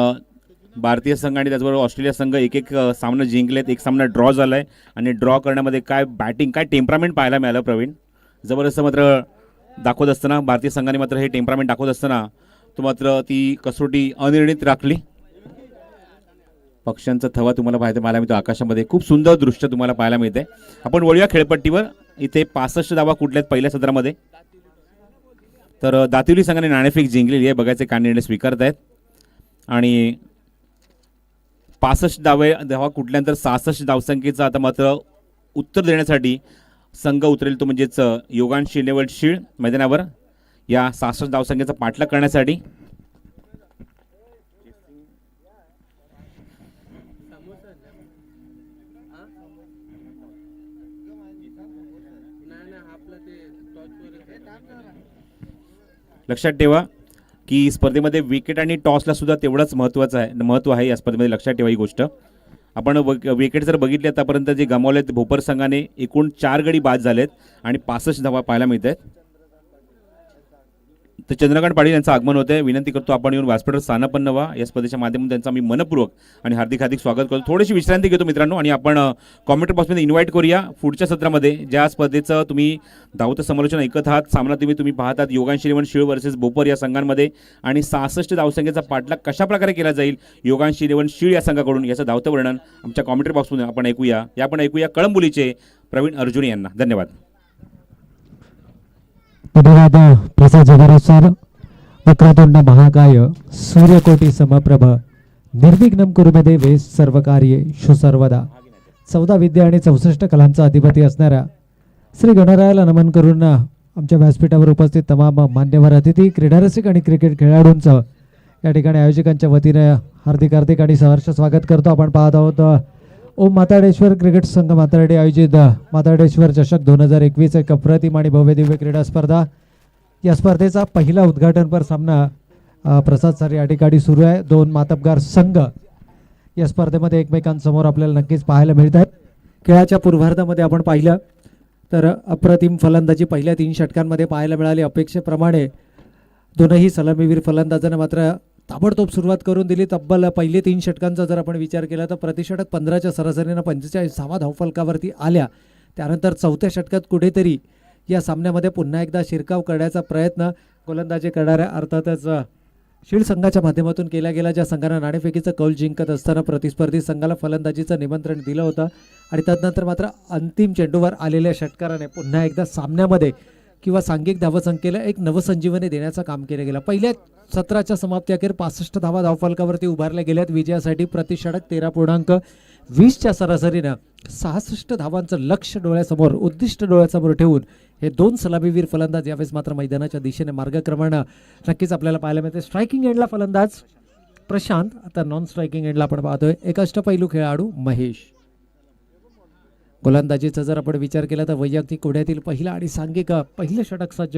भारतीय संघ आणि त्याचबरोबर ऑस्ट्रेलिया संघ एक एक सामने जिंकलेत. एक सामना ड्रॉ झाला आहे आणि ड्रॉ करण्यामध्ये काय बॅटिंग काय टेम्परामेंट पाहायला मिळालं प्रवीण. जबरदस्त मात्र दाखवत असताना भारतीय संघाने मात्र हे टेम्परामेंट दाखवत असताना तो मात्र ती कसोटी अनिर्णित राखली. पक्ष्यांचा थवा तुम्हाला पाहायला मिळतो आकाशामध्ये. खूप सुंदर दृश्य तुम्हाला पाहायला मिळते. आपण वळूया खेळपट्टीवर. इथे 65 धावा कुठल्यात पहिल्या सत्रामध्ये. तर दातिवली संघाने नाणेफेक जिंकलेली आहे. बघायचे काय निर्णय स्वीकारत आहेत आणि 65 धावा कुठल्यानंतर 66 धावसंख्येचं आता मात्र उत्तर देण्यासाठी संघ उतरेल तो म्हणजेच योगांश शीळ मैदानावर या 66 धावसंख्येचा पाठलाग करण्यासाठी. लक्षात ठेवा की स्पर्धेमध्ये विकेट आणि टॉसला सुद्धा तेवढंच महत्त्व आहे या स्पर्धेमध्ये. लक्षात ठेवा ही गोष्ट. आपण विकेट जर बघितले आतापर्यंत जे गमावलेत भोपर संघाने एकूण 4 गडी बाद झालेत आणि 65 धावा पाहायला मिळत आहेत. तर चंद्रकांत पाटील यांचं आगमन होतं. विनंती करतो आपण येऊन व्यासपीठावर स्थानापन्न व्हा. या स्पर्धेच्या माध्यमातून त्यांचं आम्ही मनपूर्वक आणि हार्दिक स्वागत करतो. थोडीशी विश्रांती घेतो मित्रांनो आणि आपण कॉमेंट्री बॉक्समध्ये इन्व्हाइट करूया पुढच्या सत्रामध्ये ज्या स्पर्धेचं तुम्ही धावतं समालोचन ऐकत आहात. सामना तुम्ही पाहतात योगांश शीळ वर्सेस भोपर या संघांमध्ये आणि 66 धावसंख्येचा पाठलाग कशा प्रकारे केला जाईल योगांश शीळ या संघाकडून याचं धावतं वर्णन आमच्या कॉमेंट्री बॉक्समध्ये आपण ऐकूया कळंबोलीचे प्रवीण अर्जुन यांना. धन्यवाद. धन्यवाद प्रसाद जगरे सर. वक्रतुंड महाकाय सूर्यकोटी समप्रभ निर्विघ्नं कुरु मे देवे सर्व कार्ये सर्वदा. 14 विद्या आणि 64 कलांचा अधिपती असणाऱ्या श्री गणरायाला नमन करून आमच्या व्यासपीठावर उपस्थित तमाम मान्यवर अतिथी क्रीडारसिक आणि क्रिकेट खेळाडूंचं या ठिकाणी आयोजकांच्या वतीने हार्दिक आणि सहर्ष स्वागत करतो. आपण पाहत आहोत ओम माताडेश्वर क्रिकेट संघ माताडे आयोजित माताडेश्वर चषक 2021 एक अप्रतिम आणि भव्य दिव्य क्रीडा स्पर्धा. या स्पर्धेचा पहिला उद्घाटनपर सामना प्रसाद सर या ठिकाणी सुरू आहे. 2 मातबगार संघ या स्पर्धेमध्ये एकमेकांसमोर आपल्याला नक्कीच पाहायला मिळत आहेत. खेळाच्या पूर्वार्धामध्ये आपण पाहिलं तर अप्रतिम फलंदाजी पहिल्या 3 षटकांमध्ये पाहायला मिळाली. अपेक्षेप्रमाणे दोनही सलामीवीर फलंदाजांना मात्र ताबडतोब सुरुवात करून दिली. तब्बल पहिले 3 षटकांचा जर आपण विचार केला तर प्रतिषटक 15च्या सरासरीनं 45 धावफलकावरती आल्या. त्यानंतर 4थ्या षटकात कुठेतरी या सामन्यामध्ये पुन्हा एकदा शिरकाव करण्याचा प्रयत्न गोलंदाजी करणाऱ्या अर्थातच शीळ संघाच्या माध्यमातून केला गेला. ज्या संघानं नाणेफेकीचं कौल जिंकत असताना प्रतिस्पर्धी संघाला फलंदाजीचं निमंत्रण दिलं होतं आणि त्यानंतर मात्र अंतिम चेंडूवर आलेल्या षटकाराने पुन्हा एकदा सामन्यामध्ये किंवा सांघिक धावसंख्येला एक नवसंजीवनी देण्याचं काम केलं गेलं. पहिल्या सत्राच्या समाप्तीअखेर 65 धावा धावफलकावरती उभारल्या गेल्यात. विजयासाठी प्रतिषटक 13.20च्या सरासरीनं 66 धावांचं लक्ष्य डोळ्यासमोर उद्दिष्ट डोळ्यासमोर ठेवून हे 2 सलामीवीर फलंदाज यावेळेस मात्र मैदानाच्या दिशेने मार्गक्रमण नक्कीच आपल्याला पाहायला मिळते. स्ट्रायकिंग एंडला फलंदाज प्रशांत, आता नॉन स्ट्रायकिंग एंडला आपण पाहतोय एक अष्टपैलू खेळाडू महेश. गोलंदाजीचा जर आपण विचार केला तर वैयक्तिक कोड्यातील पहिला आणि सांघिक पहिलं षटक सज्ज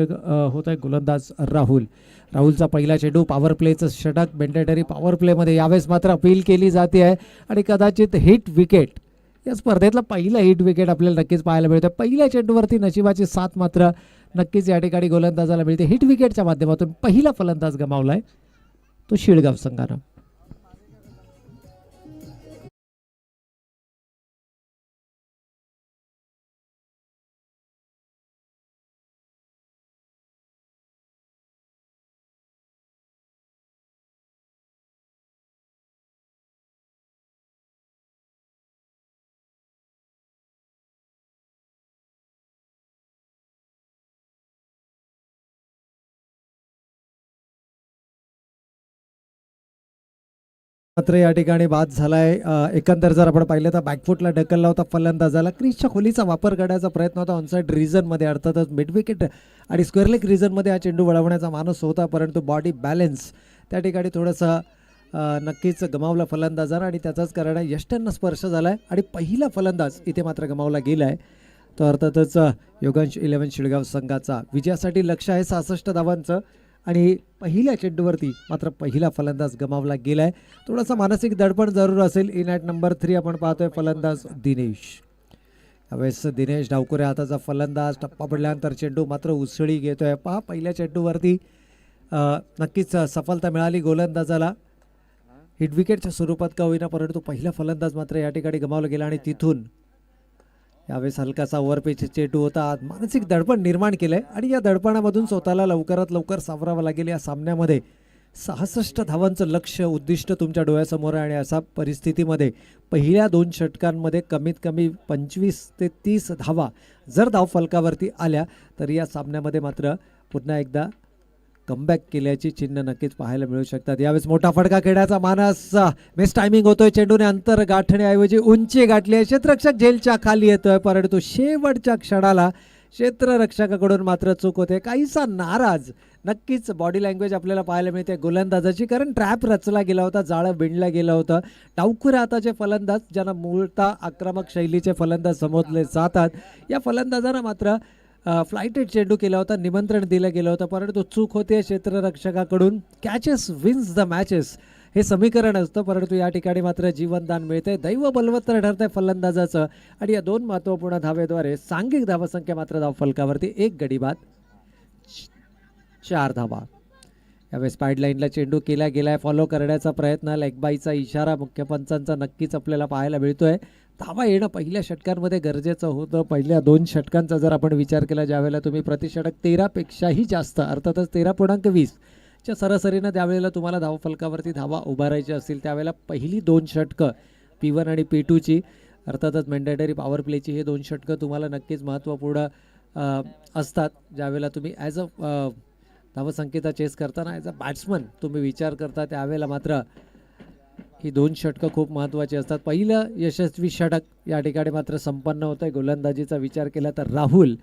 होत आहे गोलंदाज राहुलचा पहिला चेंडू पॉवर प्लेचं षटक मॅन्डेटरी पॉवर प्लेमध्ये यावेळेस मात्र अपील केली जाते आहे आणि कदाचित हिट विकेट या स्पर्धेतला पहिला हिट विकेट आपल्याला नक्कीच पाहायला मिळतं. पहिल्या चेंडूवरती नशिबाची साथ मात्र नक्कीच या ठिकाणी गोलंदाजाला मिळते. हिट विकेटच्या माध्यमातून पहिला फलंदाज गमावलाय तो शिळगाव संघानं. मात्र या ठिकाणी बाद झालाय. एकंदर जर आपण पाहिलं तर बॅकफुटला ढकलला होता फलंदाजाला. क्रीजच्या खोलीचा वापर करण्याचा प्रयत्न होता ऑनसाईड रिजनमध्ये, अर्थातच मिड विकेट आणि स्क्वेअर लेग रिजनमध्ये हा चेंडू वळवण्याचा मानस होता, परंतु बॉडी बॅलन्स त्या ठिकाणी थोडंसं नक्कीच गमावला फलंदाजानं आणि त्याचाच कारण यष्ट्यांना स्पर्श झाला आहे आणि पहिला फलंदाज इथे मात्र गमावला गेला आहे तो अर्थातच योगांश 11 शिळगाव संघाचा विजयासाठी लक्ष आहे 66 धावांचं. आणि पहिल्या चेंडूवरती मात्र पहिला फलंदाज गमावला गेलाय. थोडासा मानसिक दडपण जरूर असेल. इन ॲट नंबर 3 आपण पाहतोय फलंदाज दिनेश. यावेळेस दिनेश डावकुरे हाताचा फलंदाज. टप्पा पडल्यानंतर चेंडू मात्र उसळी घेतोय. पहा पहिल्या चेंडूवरती नक्कीच सफलता मिळाली गोलंदाजाला. हिट विकेटच्या स्वरूपात का होईना, परंतु पहिला फलंदाज मात्र या ठिकाणी गमावला गेला. आणि तिथून यावेळेस हलकासा ओव्हरपिच चेंडू होता. मानसिक दडपण निर्माण केलंय आणि या दडपणामधून स्वतःला लवकरात लवकर सावरावं लागेल. या सामन्यामध्ये 66 धावांचं लक्ष उद्दिष्ट तुमच्या डोळ्यासमोर आहे. आणि अशा परिस्थितीमध्ये पहिल्या 2 षटकांमध्ये कमीत कमी 25 ते 30 धावा जर धावफलकावरती आल्या तर या सामन्यामध्ये मात्र पुन्हा एकदा कमबॅक केल्याची चिन्ह नक्कीच पाहायला मिळू शकतात. यावेळेस मोठा फटका खेळण्याचा मानस. मिस टायमिंग होतोय. चेंडूने अंतर गाठण्याऐवजी उंची गाठली आहे. क्षेत्ररक्षक झेलच्या खाली येतोय, परंतु शेवटच्या क्षणाला क्षेत्ररक्षकाकडून मात्र चूक होते. काहीसा नाराज नक्कीच बॉडी लँग्वेज आपल्याला पाहायला मिळते गोलंदाजाची, कारण ट्रॅप रचला गेला होता, जाळं विणलं गेलं होतं. डावखुरे हाताचे फलंदाज ज्यांना मूळतः आक्रमक शैलीचे फलंदाज समजले जातात, या फलंदाजांना मात्र फ्लाईटेड चेंडू केला होता, निमंत्रण दिलं गेलं होतं, परंतु चूक होते क्षेत्ररक्षकाकडून. कॅचेस विन्स द मॅचेस हे समीकरण असतं, परंतु या ठिकाणी मात्र जीवनदान मिळतंय. दैव बलवत्तर ठरतंय फलंदाजाचं. आणि या 2 महत्त्वपूर्ण धावेद्वारे सांघिक धावसंख्या मात्र धावफलकावरती 1 गडी बाद 4 धावा. यावेळेस पाईडलाईनला चेंडू केला गेलाय. फॉलो करण्याचा प्रयत्न, लेगबाईचा इशारा मुख्य पंचांचा नक्कीच आपल्याला पाहायला मिळतोय. धावा येणं पहिल्या षटकांमध्ये गरजेचं होतं. पहिल्या 2 षटकांचा जर आपण विचार केला, ज्यावेळेला तुम्ही प्रतिषटक 13 पेक्षाही जास्त, अर्थातच 13.20 च्या सरासरीनं त्यावेळेला तुम्हाला धावफलकावरती धावा उभारायच्या असतील, त्यावेळेला पहिली 2 षटकं P1 आणि P2ची, अर्थातच मॅन्डेटरी पॉवर प्लेची हे 2 षटकं तुम्हाला नक्कीच महत्त्वपूर्ण असतात. ज्यावेळेला तुम्ही ॲज अ धावसंख्येचा चेस करताना ॲज अ बॅट्समन तुम्ही विचार करता, त्यावेळेला मात्र ही 2 षटकं खूप महत्त्वाची असतात. पहिलं यशस्वी षटक या ठिकाणी मात्र संपन्न होतं आहे. गोलंदाजीचा विचार केला तर राहुल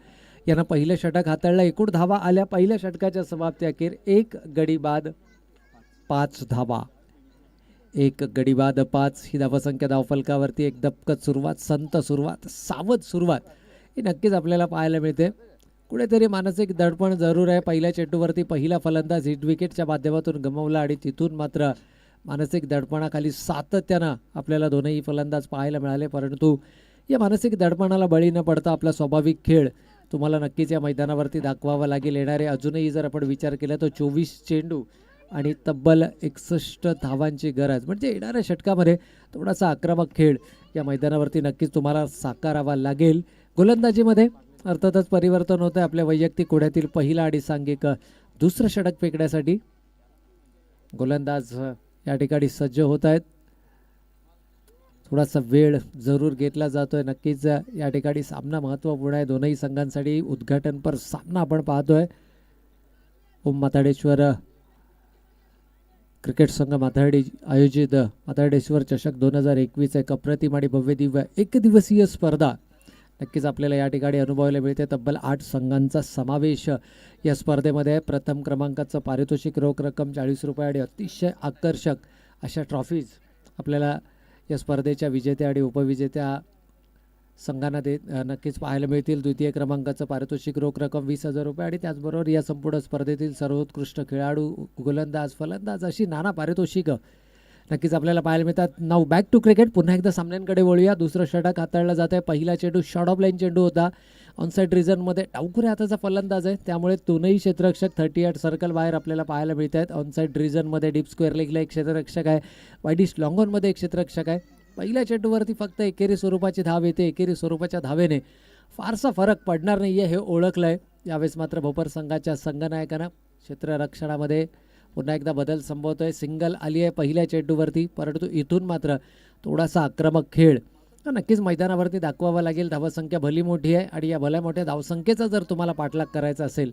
यांना पहिलं षटक हाताळलं. एकूण धावा आल्या पहिल्या षटकाच्या समाप्ती अखेर 1 गडी बाद 5 धावा. 1 गडी बाद 5 ही धावसंख्या धावफलकावरती. एक दपकत सुरुवात, संत सुरुवात, सावध सुरुवात ही नक्कीच आपल्याला पाहायला मिळते. कुठेतरी मानसिक दडपण जरूर आहे. पहिल्या चेंडूवरती पहिला फलंदाज हिट विकेटच्या माध्यमातून गमावला आणि तिथून मात्र मानसिक दडपणाखाली सातत्यानं आपल्याला दोनही फलंदाज पाहायला मिळाले, परंतु या मानसिक दडपणाला बळी न पडता आपला स्वाभाविक खेळ तुम्हाला नक्कीच या मैदानावरती दाखवावा लागेल. येणारे अजूनही जर आपण विचार केला तर 24 चेंडू आणि तब्बल 61 धावांची गरज, म्हणजे येणाऱ्या षटकामध्ये थोडासा आक्रमक खेळ या मैदानावरती नक्कीच तुम्हाला साकारावा लागेल. गोलंदाजीमध्ये अर्थातच परिवर्तन होतं आपल्या वैयक्तिक कोड्यातील पहिला आणि सांघिक दुसरं षटक फेकण्यासाठी गोलंदाज या ठिकाणी सज्ज होत आहेत. थोडासा वेळ जरूर घेतला जातोय. नक्कीच या ठिकाणी सामना महत्त्वपूर्ण आहे दोनही संघांसाठी. उद्घाटनपर सामना आपण पाहतोय. ओम माताडेश्वर क्रिकेट संघ माथाडी आयोजित माथाडेश्वर चषक 2021 एक अप्रतिम आणि भव्य दिव्य एकदिवसीय स्पर्धा नक्कीच आपल्याला या ठिकाणी अनुभवायला मिळते. तब्बल 8 संघांचा समावेश या स्पर्धेमध्ये. प्रथम क्रमांकाचं पारितोषिक रोख रक्कम 40 रुपये आणि अतिशय आकर्षक अशा ट्रॉफीज आपल्याला या स्पर्धेच्या विजेत्या आणि उपविजेत्या संघांना नक्कीच पाहायला मिळतील. द्वितीय क्रमांकाचं पारितोषिक रोख रक्कम 20,000 रुपये आणि त्याचबरोबर या संपूर्ण स्पर्धेतील सर्वोत्कृष्ट खेळाडू, गोलंदाज, फलंदाज अशी नाना पारितोषिकं नक्कीच आपल्याला पाहायला मिळतात. Now back to cricket. पुन्हा एकदा सामन्यांकडे वळूया. दुसरं षटक हाताळलं जात आहे. पहिला चेंडू शॉर्ट ऑफ लाईन चेंडू होता. ऑनसाईड रिझनमध्ये डावखुऱ्या हाताचा फलंदाज आहे, त्यामुळे दोनही क्षेत्ररक्षक 38 सर्कल बाहेर आपल्याला पाहायला मिळत आहेत. ऑनसाईड रिझनमध्ये डीप स्क्वेअर लेगला एक क्षेत्ररक्षक आहे. वाईडिश लॉंगॉनमध्ये एक क्षेत्ररक्षक आहे. पहिल्या चेंडूवरती फक्त एकेरी स्वरूपाची धाव येते. एकेरी स्वरूपाच्या धावेने फारसा फरक पडणार नाही आहे हे ओळखलं आहे. यावेळेस मात्र भोपर संघाच्या संघनायकानं क्षेत्ररक्षणामध्ये पुन्हा एकदा बदल संभवतोय. सिंगल आली आहे पहिल्या चेंडूवरती, परंतु इथून मात्र थोडासा आक्रमक खेळ नक्कीच मैदानावरती दाखवावा लागेल. धावसंख्या भली मोठी आहे आणि या भल्या मोठ्या धावसंख्येचा जर तुम्हाला पाठलाग करायचा असेल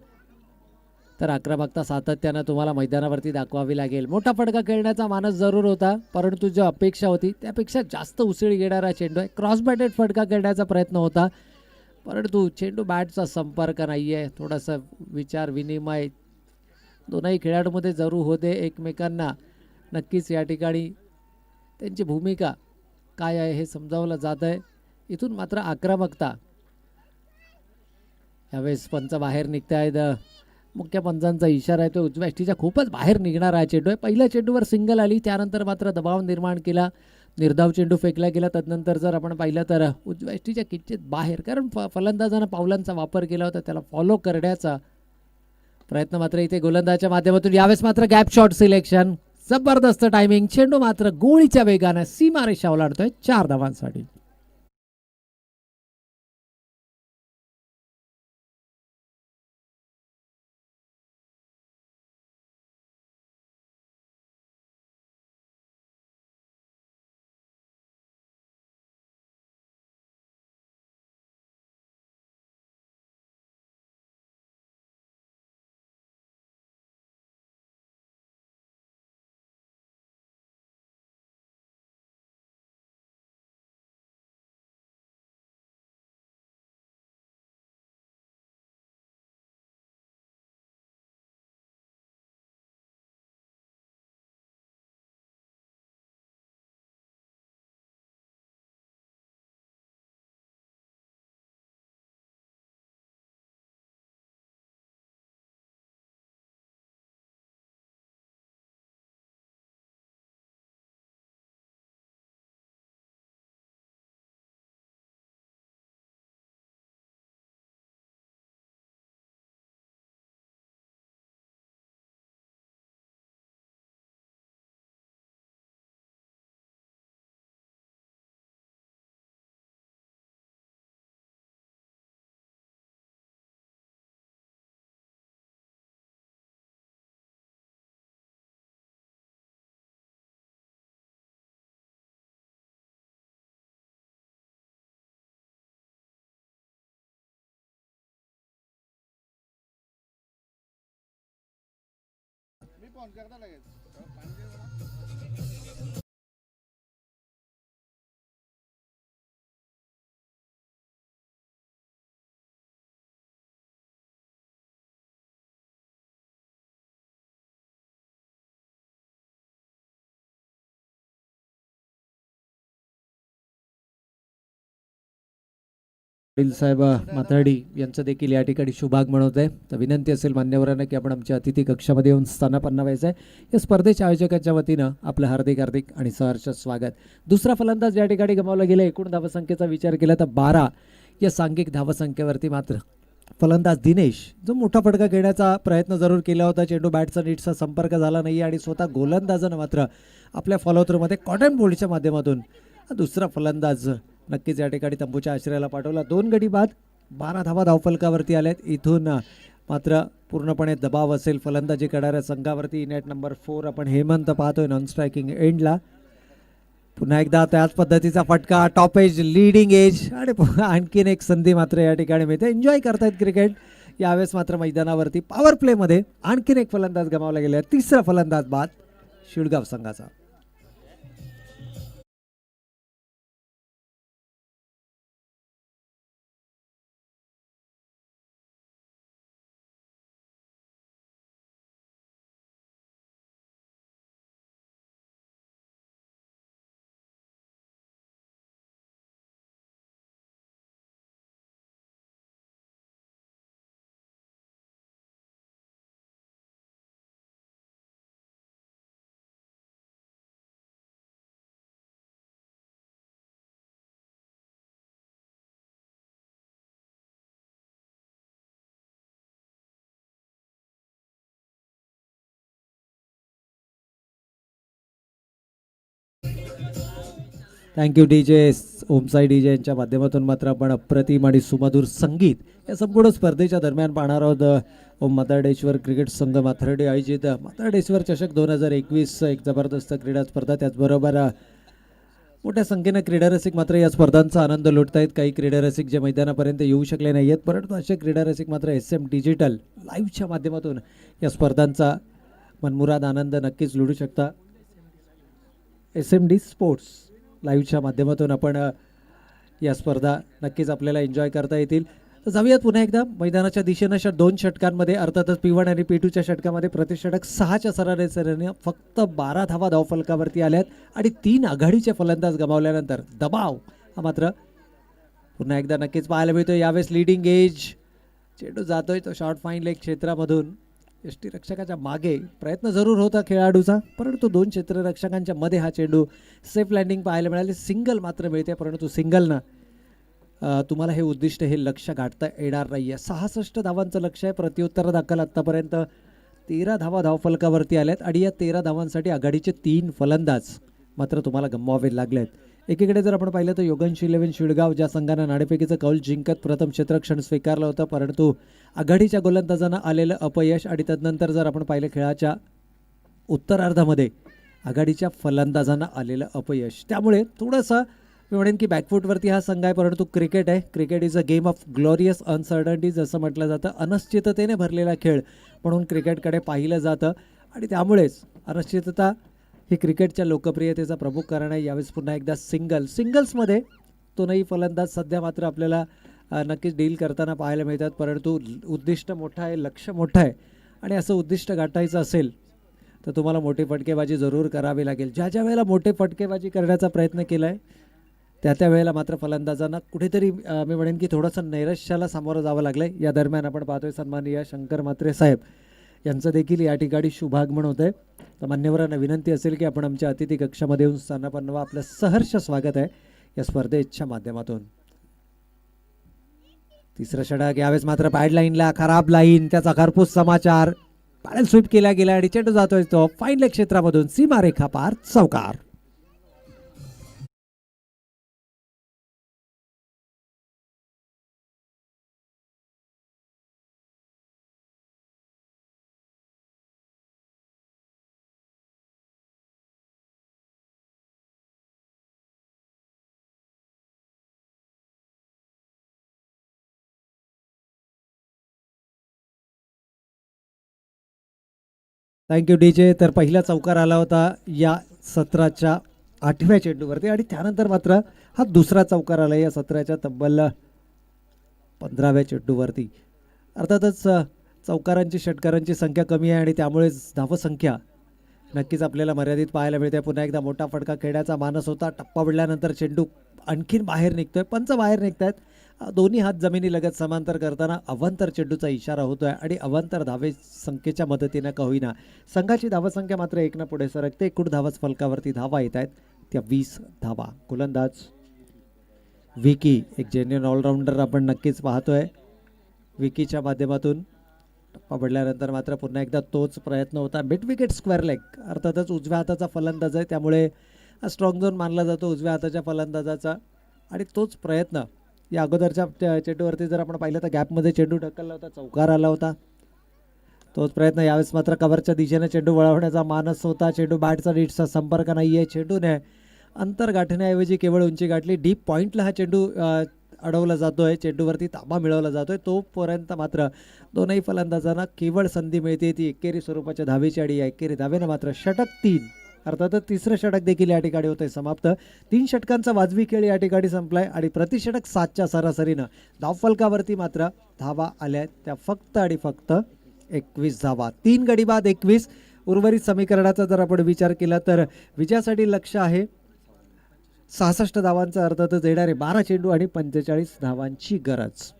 तर आक्रमकता सातत्यानं तुम्हाला मैदानावरती दाखवावी लागेल. मोठा फटका खेळण्याचा मानस जरूर होता, परंतु जो अपेक्षा होती त्यापेक्षा जास्त उसळी घेणारा चेंडू आहे. क्रॉस बॅटेड फटका खेळण्याचा प्रयत्न होता, परंतु चेंडू बॅटचा संपर्क नाही आहे. थोडासा विचार विनिमय दोनही खेळाडूमध्ये जरूर होते एकमेकांना. नक्कीच या ठिकाणी त्यांची भूमिका काय आहे हे समजावलं जात आहे. इथून मात्र आक्रमकता यावेळेस पंच बाहेर निघतायत. मुख्य पंचांचा इशारा आहे तो उजव्या यष्टीच्या खूपच बाहेर निघणारा हा चेंडू आहे. पहिल्या चेंडूवर सिंगल आली, त्यानंतर मात्र दबाव निर्माण केला, निर्धाव चेंडू फेकला गेला. तदनंतर जर आपण पाहिलं तर उजव्या यष्टीच्या किंचित बाहेर, कारण फलंदाजानं पावलांचा वापर केला होता, त्याला फॉलो करण्याचा प्रयत्न मात्र इथे गोलंदाजच्या माध्यमातून. यावेळेस मात्र गॅप शॉट सिलेक्शन, जबरदस्त टायमिंग, चेंडू मात्र गोळीच्या वेगानं सीमारेषा ओलांडतोय 4 धावांसाठी. पाटील साहेब माथाडी यांचं देखील या ठिकाणी शुभागमन होत आहे. तर विनंती असेल मान्यवरांना की आपण आमच्या अतिथी कक्षामध्ये येऊन स्थानापन्न व्हायचं आहे. या स्पर्धेच्या आयोजकांच्या वतीनं आपलं हार्दिक हार्दिक आणि सहर्ष स्वागत. दुसरा फलंदाज या ठिकाणी गमावला गेला. एकूण धावसंख्येचा विचार केला तर 12 या सांघिक धावसंख्येवरती मात्र फलंदाज दिनेश जो मोठा फटका घेण्याचा प्रयत्न जरूर केला होता, चेंडू बॅटचा नीटचा संपर्क झाला नाही आणि स्वतः गोलंदाजानं मात्र आपल्या फॉलोथ्रूमध्ये कॉटन बोल्टच्या माध्यमातून दुसरा फलंदाज नक्कीच या ठिकाणी तंबूच्या आश्रयाला पाठवला. 2 गडी बाद 12 धावा धावफलकावरती आल्यात. इथून मात्र पूर्णपणे दबाव असेल फलंदाजी करणाऱ्या संघावरती. नेट नंबर 4 आपण हेमंत पाहतोय नॉन स्ट्रायकिंग एंडला. पुन्हा एकदा त्याच पद्धतीचा फटका, टॉप एज, लीडिंग एज आणि आणखीन एक संधी मात्र या ठिकाणी मिळते. एन्जॉय करतायत क्रिकेट. यावेळेस मात्र मैदानावरती पॉवर प्लेमध्ये आणखीन एक फलंदाज गमावला गेला. तिसरा फलंदाज बाद शिळगाव संघाचा. थँक्यू DJ ओमसाई DJ यांच्या माध्यमातून मात्र आपण अप्रतिम आणि सुमधुर संगीत या संपूर्ण स्पर्धेच्या दरम्यान पाहणार आहोत. ओम माताडेश्वर क्रिकेट संघ माथर्डे आयोजित माताडेश्वर चषक 2021 एक जबरदस्त क्रीडा स्पर्धा. त्याचबरोबर मोठ्या संख्येनं क्रीडारसिक मात्र या स्पर्धांचा आनंद लुटत आहेत. काही क्रीडारसिक जे मैदानापर्यंत येऊ शकले नाही आहेत, परंतु असे क्रीडारसिक मात्र SM डिजिटल लाईव्हच्या माध्यमातून या स्पर्धांचा मनमुराद आनंद नक्कीच लुटू शकता. SMD स्पोर्ट्स लाईव्हच्या माध्यमातून आपण या स्पर्धा नक्कीच आपल्याला एन्जॉय करता येतील. तर जाऊयात पुन्हा एकदा मैदानाच्या दिशेनं 2 षटकांमध्ये. अर्थातच P1 आणि P2च्या षटकामध्ये प्रतिषटक 6च्या सरासरीने फक्त 12 धावा धावफलकावरती आल्यात आणि 3 आघाडीचे फलंदाज गमावल्यानंतर दबाव हा मात्र पुन्हा एकदा नक्कीच पाहायला मिळतो. यावेळेस लीडिंग एज चेंडू जातोय तो शॉर्ट फाईन लेग क्षेत्रामधून यष्टीरक्षकाच्या मागे प्रयत्न जरूर होता खेळाडूचा, परंतु दोन क्षेत्ररक्षकांच्या मध्ये हा चेंडू सेफ लँडिंग पाहायला मिळाले. सिंगल मात्र मिळते, परंतु सिंगलनं तुम्हाला हे उद्दिष्ट हे लक्ष गाठता येणार नाही आहे. 66 धावांचं लक्ष आहे. प्रत्युत्तर दाखल आत्तापर्यंत 13 धावा धावफलकावरती आल्यात आणि या 13 धावांसाठी आघाडीचे 3 फलंदाज मात्र तुम्हाला गमवावे लागलेत. एकीकडे जर आपण पाहिलं तर योगेश 11 शिळगाव ज्या संघानं नाणेफेकीचं कौल जिंकत प्रथम क्षेत्ररक्षण स्वीकारलं होतं, परंतु आघाडीच्या गोलंदाजांना आलेलं अपयश आणि तदनंतर जर आपण पाहिलं खेळाच्या उत्तरार्धामध्ये आघाडीच्या फलंदाजांना आलेलं अपयश. त्यामुळे थोडंसं मी म्हणेन की बॅकफूटवरती हा संघ आहे, परंतु क्रिकेट आहे. Cricket is a game of glorious uncertainty जसं म्हटलं जातं. अनिश्चिततेने भरलेला खेळ म्हणून क्रिकेटकडे पाहिलं जातं आणि त्यामुळेच अनिश्चितता ही क्रिकेटच्या लोकप्रियतेचा प्रमुख कारण आहे. यावेळेस पुन्हा एकदा सिंगल्समध्ये दोनही फलंदाज सध्या मात्र आपल्याला नक्कीच डील करताना पाहायला मिळतात, परंतु उद्दिष्ट मोठं आहे, लक्ष मोठं आहे आणि असं उद्दिष्ट गाठायचं असेल तर तुम्हाला मोठी फटकेबाजी जरूर करावी लागेल. ज्या ज्या वेळेला मोठे फटकेबाजी करण्याचा प्रयत्न केला आहे त्या वेळेला मात्र फलंदाजांना कुठेतरी मी म्हणेन की थोडंसं नैराश्याला सामोरं जावं लागलं आहे. या दरम्यान आपण पाहतोय सन्माननीय शंकर म्हात्रे साहेब यांचं देखील या ठिकाणी शुभागमन होतं आहे. तर मान्यवरांना विनंती असेल की आपण आमच्या अतिथी कक्षामध्ये येऊन स्थानापन्न व्हा. आपलं सहर्ष स्वागत आहे या स्पर्धेच्या माध्यमातून. तिसरं षटक यावेळेस मात्र पॅड लाईनला खराब लाईन, त्याचा खरपूस समाचार. पॅडल स्वीप केला गेला आणि चेंडू जातोय तो फाईन लेग क्षेत्रामधून सीमारेखा पार चौकार. Thank you DJ. तर पहिला चौकार आला होता या सत्राच्या 8व्या चेंडूवरती आणि त्यानंतर मात्र हा दुसरा चौकार आला या सत्राच्या तब्बल 15व्या चेंडूवरती. अर्थातच चौकारांची षटकारांची संख्या कमी आहे आणि त्यामुळेच धावसंख्या नक्कीच आपल्याला मर्यादित पाहायला मिळते. पुन्हा एकदा मोठा फटका खेळण्याचा मानस होता. टप्पा पडल्यानंतर चेंडू आणखीन बाहेर निघतोय, पंच बाहेर निघत आहेत. दोन्ही हात जमिनीलगत समांतर करताना अवांतर चेंडूचा इशारा होतोय आणि अवांतर धावे संख्येच्या मदतीनं का होईना संघाची धावसंख्या मात्र 1 पुढे सरकते. एकूण धावच फलकावरती धावा येत आहेत त्या 20 धावा. गोलंदाज विकी, एक जेन्युइन ऑलराऊंडर आपण नक्कीच पाहतोय. विकीच्या माध्यमातून टप्पा पडल्यानंतर मात्र पुन्हा एकदा तोच प्रयत्न होता. Mid wicket square leg. अर्थातच उजव्या हाताचा फलंदाज आहे, त्यामुळे स्ट्रॉंग झोन मानला जातो उजव्या हाताच्या फलंदाजाचा आणि तोच प्रयत्न या अगोदरच्या चेंडूवरती जर आपण पाहिलं तर गॅपमध्ये चेंडू ढकलला होता, चौकार आला होता. तोच प्रयत्न यावेळेस मात्र कव्हरच्या दिशेने चेंडू वळवण्याचा मानस होता. चेंडू बॅटचा नीटचा संपर्क नाही आहे. चेंडूने अंतर गाठण्याऐवजी केवळ उंची गाठली. डीप पॉईंटला हा चेंडू अडवला जातोय, चेंडूवरती ताबा मिळवला जातोय. तोपर्यंत मात्र दोनही फलंदाजांना केवळ संधी मिळते ती एकेरी स्वरूपाच्या धावेची आणि या एकेरी धावेनं मात्र षटक 3 अर्थातच तिसरं षटक देखील या ठिकाणी होतंय समाप्त. 3 षटकांचा वाजवी खेळ या ठिकाणी संपलाय आणि प्रतिषटक 7च्या सरासरीनं धावफलकावरती मात्र धावा आल्या त्या फक्त आणि फक्त 21 धावा. 3 गडी बाद 21. उर्वरित समीकरणाचा जर आपण विचार केला तर विजयासाठी लक्ष आहे 66 धावांचा, अर्थातच येणारे 12 चेंडू आणि 45 धावांची गरज.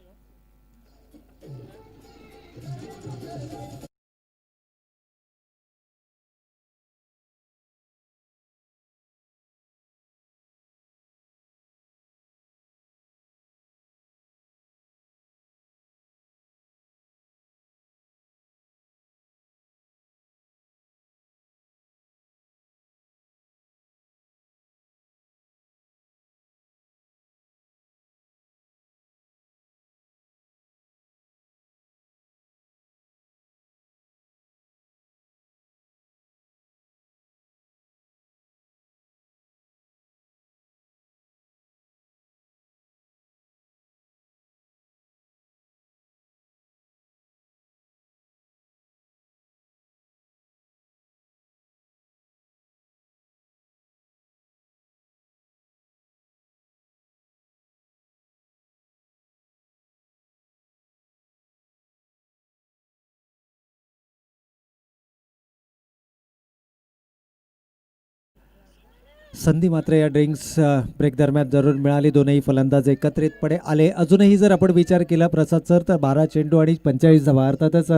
संधी मात्र या ड्रिंक्स ब्रेक दरम्यान जरूर मिळाली. दोनही फलंदाज एकत्रितपणे आले. अजूनही जर आपण विचार केला प्रसाद सर तर 12 चेंडू आणि 45 धावा, अर्थातच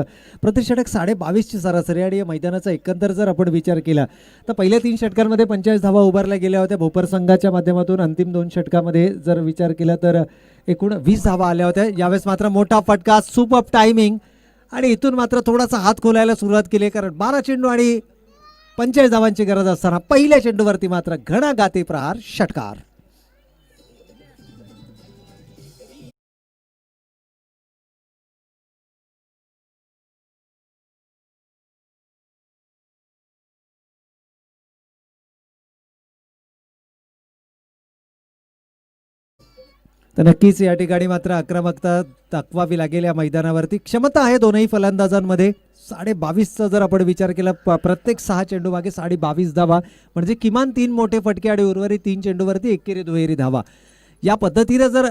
प्रति षटक 22.5ची सरासरी. आणि या मैदानाचा एकंदर जर आपण विचार केला तर पहिल्या 3 षटकांमध्ये 45 धावा उभारल्या गेल्या होत्या भोपर संघाच्या माध्यमातून. अंतिम 2 षटकामध्ये जर विचार केला तर एकूण 20 धावा आल्या होत्या. यावेळेस मात्र मोठा फटका, सुपर टायमिंग, आणि इथून मात्र थोडासा हात खोलायला सुरुवात केली, कारण 12 चेंडू आणि 45 धावांची गरज असताना पहिल्या चेंडूवरती मात्र घणाघाती प्रहार, षटकार. तर नक्कीच या ठिकाणी मात्र आक्रमकता दाखवावी लागेल या मैदानावरती. क्षमता आहे दोनही फलंदाजांमध्ये. 22.5चा जर आपण विचार केला प्रत्येक 6 चेंडू मागे 22.5 धावा, म्हणजे किमान 3 मोठे फटके आणि उर्वरित 3 चेंडूवरती एकेरी दुहेरी धावा. या पद्धतीने जर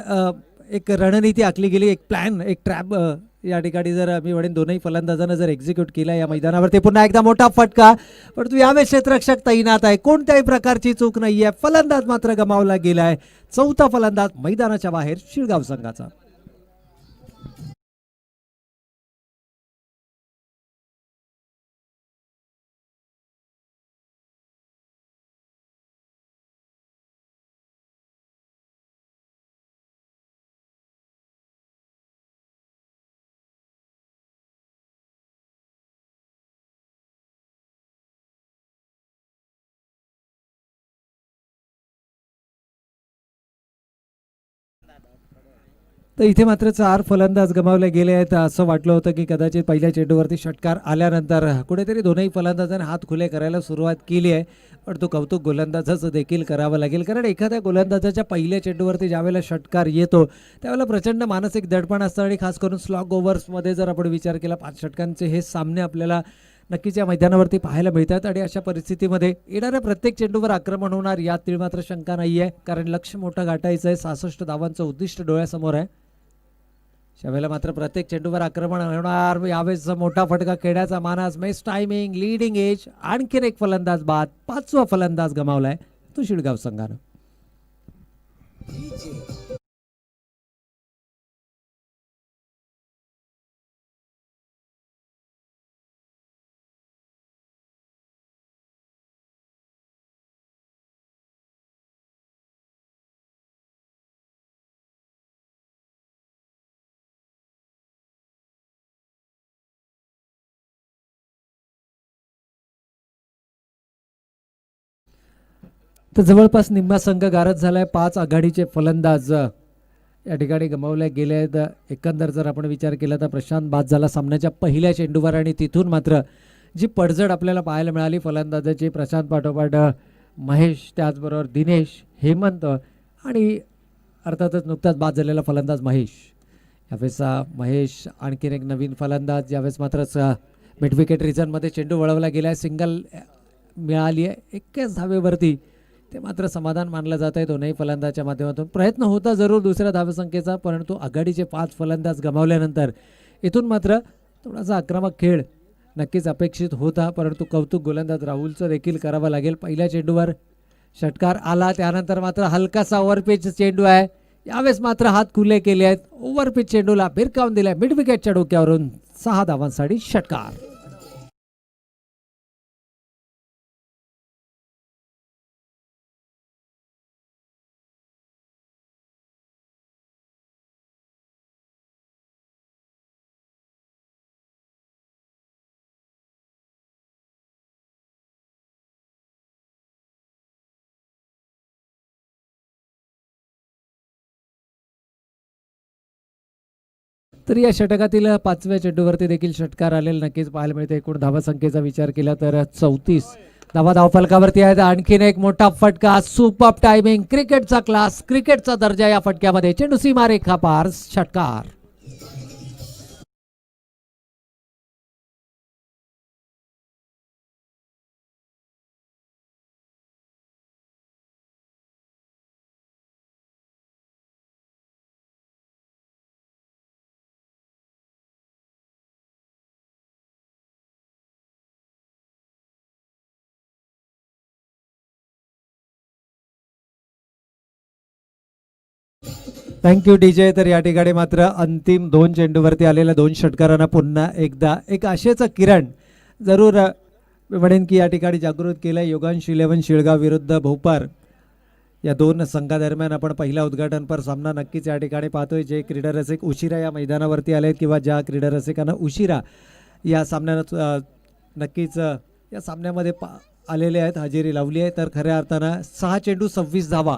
एक रणनीती आखली गेली, एक प्लॅन, एक ट्रॅप या ठिकाणी जर मी म्हणेन दोनही फलंदाजांना जर एक्झिक्यूट केला या मैदानावरती. पुन्हा एकदा मोठा फटका, परंतु यावेळेस क्षेत्ररक्षक तैनात आहे, कोणत्याही प्रकारची चूक नाही आहे. फलंदाज मात्र गमावला गेलाय. चौथा फलंदाज मैदानाच्या बाहेर शिळगाव संघाचा. तर इथे मात्र 4 फलंदाज गमावले गेले आहेत. असं वाटलं होतं की कदाचित पहिल्या चेंडूवरती षटकार आल्यानंतर कुठेतरी दोनही फलंदाजांनी हात खुले करायला सुरुवात केली आहे, पण तो कौतुक गोलंदाजाचं देखील करावं लागेल, कारण एखाद्या गोलंदाजाच्या पहिल्या चेंडूवरती ज्यावेळेला षटकार येतो त्यावेळेला प्रचंड मानसिक दडपण असतं. आणि खास करून स्लॉग ओव्हर्समध्ये जर आपण विचार केला 5 षटकांचे हे सामने आपल्याला नक्कीच या मैदानावरती पाहायला मिळतात. आणि अशा परिस्थितीमध्ये येणाऱ्या प्रत्येक चेंडूवर आक्रमण होणार यात मात्र शंका नाही आहे, कारण लक्ष मोठं गाठायचं आहे. 66 धावांचं उद्दिष्ट डोळ्यासमोर आहे. त्यावेळेला मात्र प्रत्येक चेंडूवर आक्रमण होणार. यावेळेस मोठा फटका खेळण्याचा मानस, मेस टायमिंग, लीडिंग एज, आणखीन एक फलंदाज बाद. 5वा फलंदाज गमावलाय तो शिळगाव संघानं. तर जवळपास निम्मा संघ गारद झालाय. 5 आघाडीचे फलंदाज या ठिकाणी गमावले गेले आहेत. एकंदर जर आपण विचार केला तर प्रशांत बाद झाला सामन्याच्या पहिल्या चेंडूवर, आणि तिथून मात्र जी पडझड आपल्याला पाहायला मिळाली फलंदाजाची, प्रशांत पाठोपाठ महेश, त्याचबरोबर दिनेश, हेमंत, आणि अर्थातच नुकताच बाद झालेला फलंदाज महेश. यावेळेस महेश आणखीन एक नवीन फलंदाज. यावेळेस मात्र मिड विकेट रिझनमध्ये चेंडू वळवला गेला आहे, सिंगल मिळाली आहे 21 धावेवरती. ते मात्र समाधान मानलं जात आहे दोनही फलंदाजाच्या माध्यमातून. प्रयत्न होता जरूर दुसऱ्या धावसंख्येचा, परंतु आघाडीचे 5 फलंदाज गमावल्यानंतर इथून मात्र थोडासा आक्रमक खेळ नक्कीच अपेक्षित होता, परंतु कौतुक गोलंदाज राहुलचं देखील करावं लागेल. पहिल्या चेंडूवर षटकार आला, त्यानंतर मात्र हलकासा ओव्हरपिच चेंडू आहे. यावेळेस मात्र हात खुले केले आहेत. ओव्हरपिच चेंडूला भिरकावून दिलाय मिड विकेटच्या डोक्यावरून. 6 धावांसाठी षटकार. तर या षटकातील 5व्या चेंडूवरती देखील षटकार आलेला नक्कीच पाहायला मिळते. एकूण धावसंख्येचा विचार केला तर 34 धावा धावफलकावरती आहेत. आणखीन एक मोठा फटका, सुपर टायमिंग, क्रिकेटचा क्लास, क्रिकेटचा दर्जा या फटक्यामध्ये. चेंडू सीमारेखा पार, षटकार. Thank you DJ. तर या ठिकाणी मात्र अंतिम 2 चेंडूवरती आलेल्या 2 षटकारांना पुन्हा एकदा एक आशेचं किरण जरूर मी म्हणेन की या ठिकाणी जागृत केलं. योगांश 11 शिळगाव विरुद्ध भोपार या 2 संघादरम्यान आपण पहिला उद्घाटनपर सामना नक्कीच या ठिकाणी पाहतोय. जे क्रीडा रसिक उशिरा या मैदानावरती आले किंवा ज्या क्रीडा रसिकांना उशिरा या सामन्यानं नक्कीच या सामन्यामध्ये आलेले आहेत, हजेरी लावली आहे, तर खऱ्या अर्थानं 6 चेंडू 26 धावा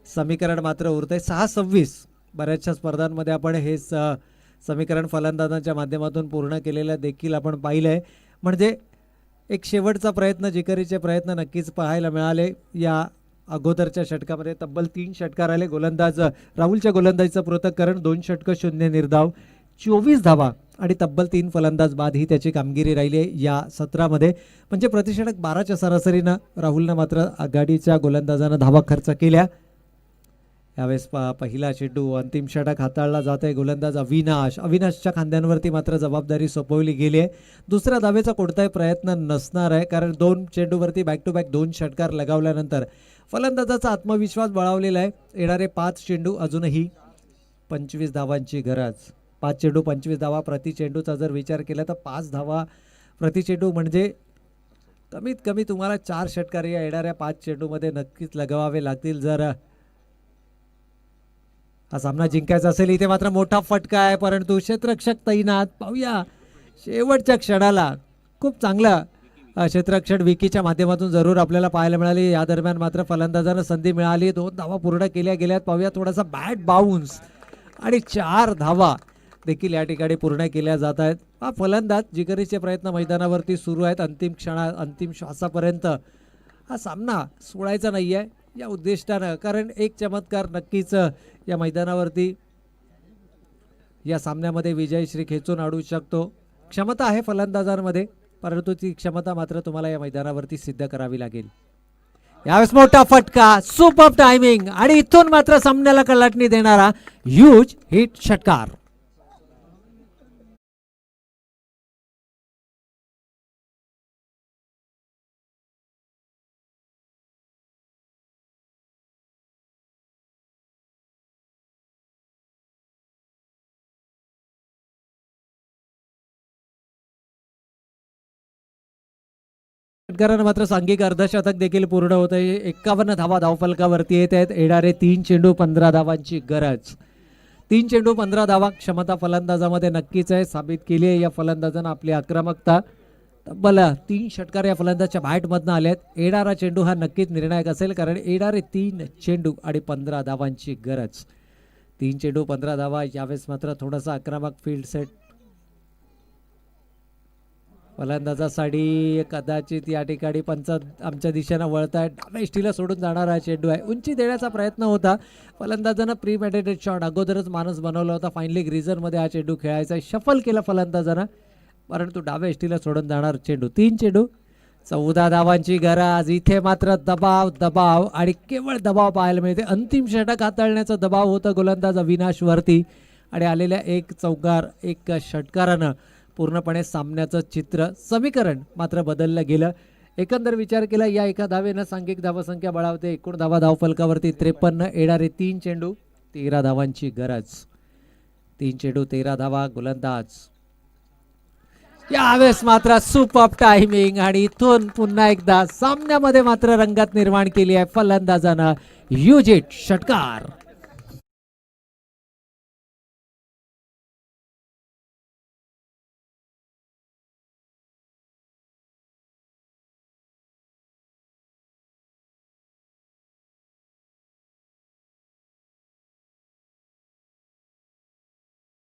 समीकरण मात्र उरतंय. 6-26 बऱ्याचशा स्पर्धांमध्ये आपण हे समीकरण फलंदाजांच्या माध्यमातून पूर्ण केलेलं देखील आपण पाहिलं आहे. म्हणजे एक शेवटचा प्रयत्न, जिकरीचे प्रयत्न नक्कीच पाहायला मिळाले. या अगोदरच्या षटकामध्ये तब्बल 3 षटकार आले. गोलंदाज राहुलच्या गोलंदाजीचं पृथक्करण 2 षटकं 0 निर्धाव 24 धावा आणि तब्बल 3 फलंदाज बाद ही त्याची कामगिरी राहिली आहे या सत्रामध्ये. म्हणजे प्रतिषटक 12च्या सरासरीनं राहुलनं मात्र आघाडीच्या गोलंदाजानं धावा खर्च केल्या. यावेळेस पहिला चेंडू अंतिम षटक हाताळला जात आहे. गोलंदाज अविनाशच्या खांद्यांवरती मात्र जबाबदारी सोपवली गेली आहे. दुसऱ्या धावेचा कोणताही प्रयत्न नसणार आहे, कारण 2 चेंडूवरती बॅक टू बॅक 2 षटकार लगावल्यानंतर फलंदाजाचा आत्मविश्वास बळावलेला आहे. येणारे 5 चेंडू अजूनही 25 धावांची गरज. 5 चेंडू 25 धावा प्रति चेंडूचा जर विचार केला तर 5 धावा प्रति चेंडू म्हणजे कमीत कमी तुम्हाला 4 षटकार या येणाऱ्या 5 चेंडूमध्ये नक्कीच लगावावे लागतील जर हा सामना जिंकायचा असेल. इथे मात्र मोठा फटका आहे, परंतु क्षेत्ररक्षक तैनात. पाहूया शेवटच्या क्षणाला खूप चांगला क्षेत्ररक्षण विकीच्या माध्यमातून जरूर आपल्याला पाहायला मिळाली. या दरम्यान मात्र फलंदाजांना संधी मिळाली. 2 धावा पूर्ण केल्या गेल्यात. पाहूया थोडासा बॅट बाउन्स आणि 4 धावा देखील या ठिकाणी पूर्ण केल्या जात आहेत. हा फलंदाज जिगरीचे प्रयत्न मैदानावरती सुरू आहेत. अंतिम श्वासापर्यंत हा सामना सोडायचा नाही आहे या उद्दिष्टानं, कारण एक चमत्कार नक्कीच या मैदानावरती या सामन्यामध्ये विजयश्री खेचून आणू शकतो. क्षमता आहे फलंदाजांमध्ये, परंतु ती क्षमता मात्र तुम्हाला या मैदानावरती सिद्ध करावी लागेल. यावेळेस मोठा फटका, सुपर टायमिंग आणि इथून मात्र सामन्याला कलाटणी देणारा ह्यूज हिट षटकार. षटकारानं मात्र सांघिक अर्धशतक देखील पूर्ण होत आहे. 51 धावा धावफलकावरती येत आहेत. येणारे 3 चेंडू 15 धावांची गरज. 3 चेंडू 15 धावा क्षमता फलंदाजामध्ये नक्कीच आहे, साबित केली आहे या फलंदाजानं आपली आक्रमकता. तब्बल 3 षटकार या फलंदाजच्या बॅटमधनं आले आहेत. येणारा चेंडू हा नक्कीच निर्णायक असेल, कारण येणारे 3 चेंडू आणि 15 धावांची गरज. 3 चेंडू 15 धावा. यावेळेस मात्र थोडासा आक्रमक फील्ड सेट फलंदाजासाठी कदाचित या ठिकाणी पंच आमच्या दिशेनं वळत आहेत. डाव्या इष्टीला सोडून जाणारा चेंडू आहे. उंची देण्याचा प्रयत्न होता फलंदाजानं, प्री मेडिटेड शॉट अगोदरच माणूस बनवला होता. फायनली ग्रीझरमध्ये हा चेंडू खेळायचा आहे. शफल केला फलंदाजानं, परंतु डाव्या इष्टीला सोडून जाणार चेंडू. 3 चेंडू 14 धावांची गरज. इथे मात्र दबाव आणि केवळ दबाव पाहायला मिळते. अंतिम षटक हाताळण्याचा दबाव होता गोलंदाज अविनाशवरती आणि आलेल्या 1 चौकार 1 षटकारानं पूर्णपणे सामन्याचं चित्र समीकरण मात्र बदललं गेलं. एकंदर विचार केला या एका धावेनं सांघिक धावसंख्या बळावते. एकूण धावा धावफलकावरती 53. येणारे 3 चेंडू 13 धावांची गरज. 3 चेंडू 13 धावा. गोलंदाज यावेळेस मात्र सुपर टायमिंग आणि इथून पुन्हा एकदा सामन्यामध्ये मात्र रंगत निर्माण केली आहे फलंदाजानं. ह्यूज हिट षटकार.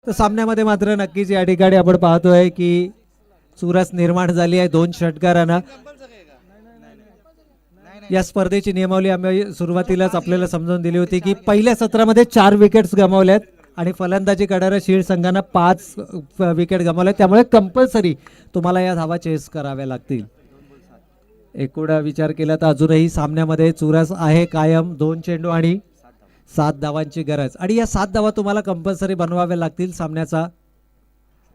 तर सामन्यामध्ये मात्र नक्कीच या ठिकाणी आपण पाहतोय की चुरस निर्माण झाली आहे 2 षटकारांना. या स्पर्धेची नियमावली आम्ही सुरुवातीलाच आपल्याला समजावून दिली होती की पहिल्या सत्रामध्ये 4 विकेट्स गमावल्यात आणि फलंदाजी करणाऱ्या शीळ संघानं 5 विकेट गमावल्यात. त्यामुळे कंपल्सरी तुम्हाला या धावा चेस कराव्या लागतील. एकूण विचार केला तर अजूनही सामन्यामध्ये चुरस आहे कायम. 2 चेंडू आणि 7 धावांची गरज आणि या 7 धावा तुम्हाला कंपल्सरी बनवाव्या लागतील. सामन्याचा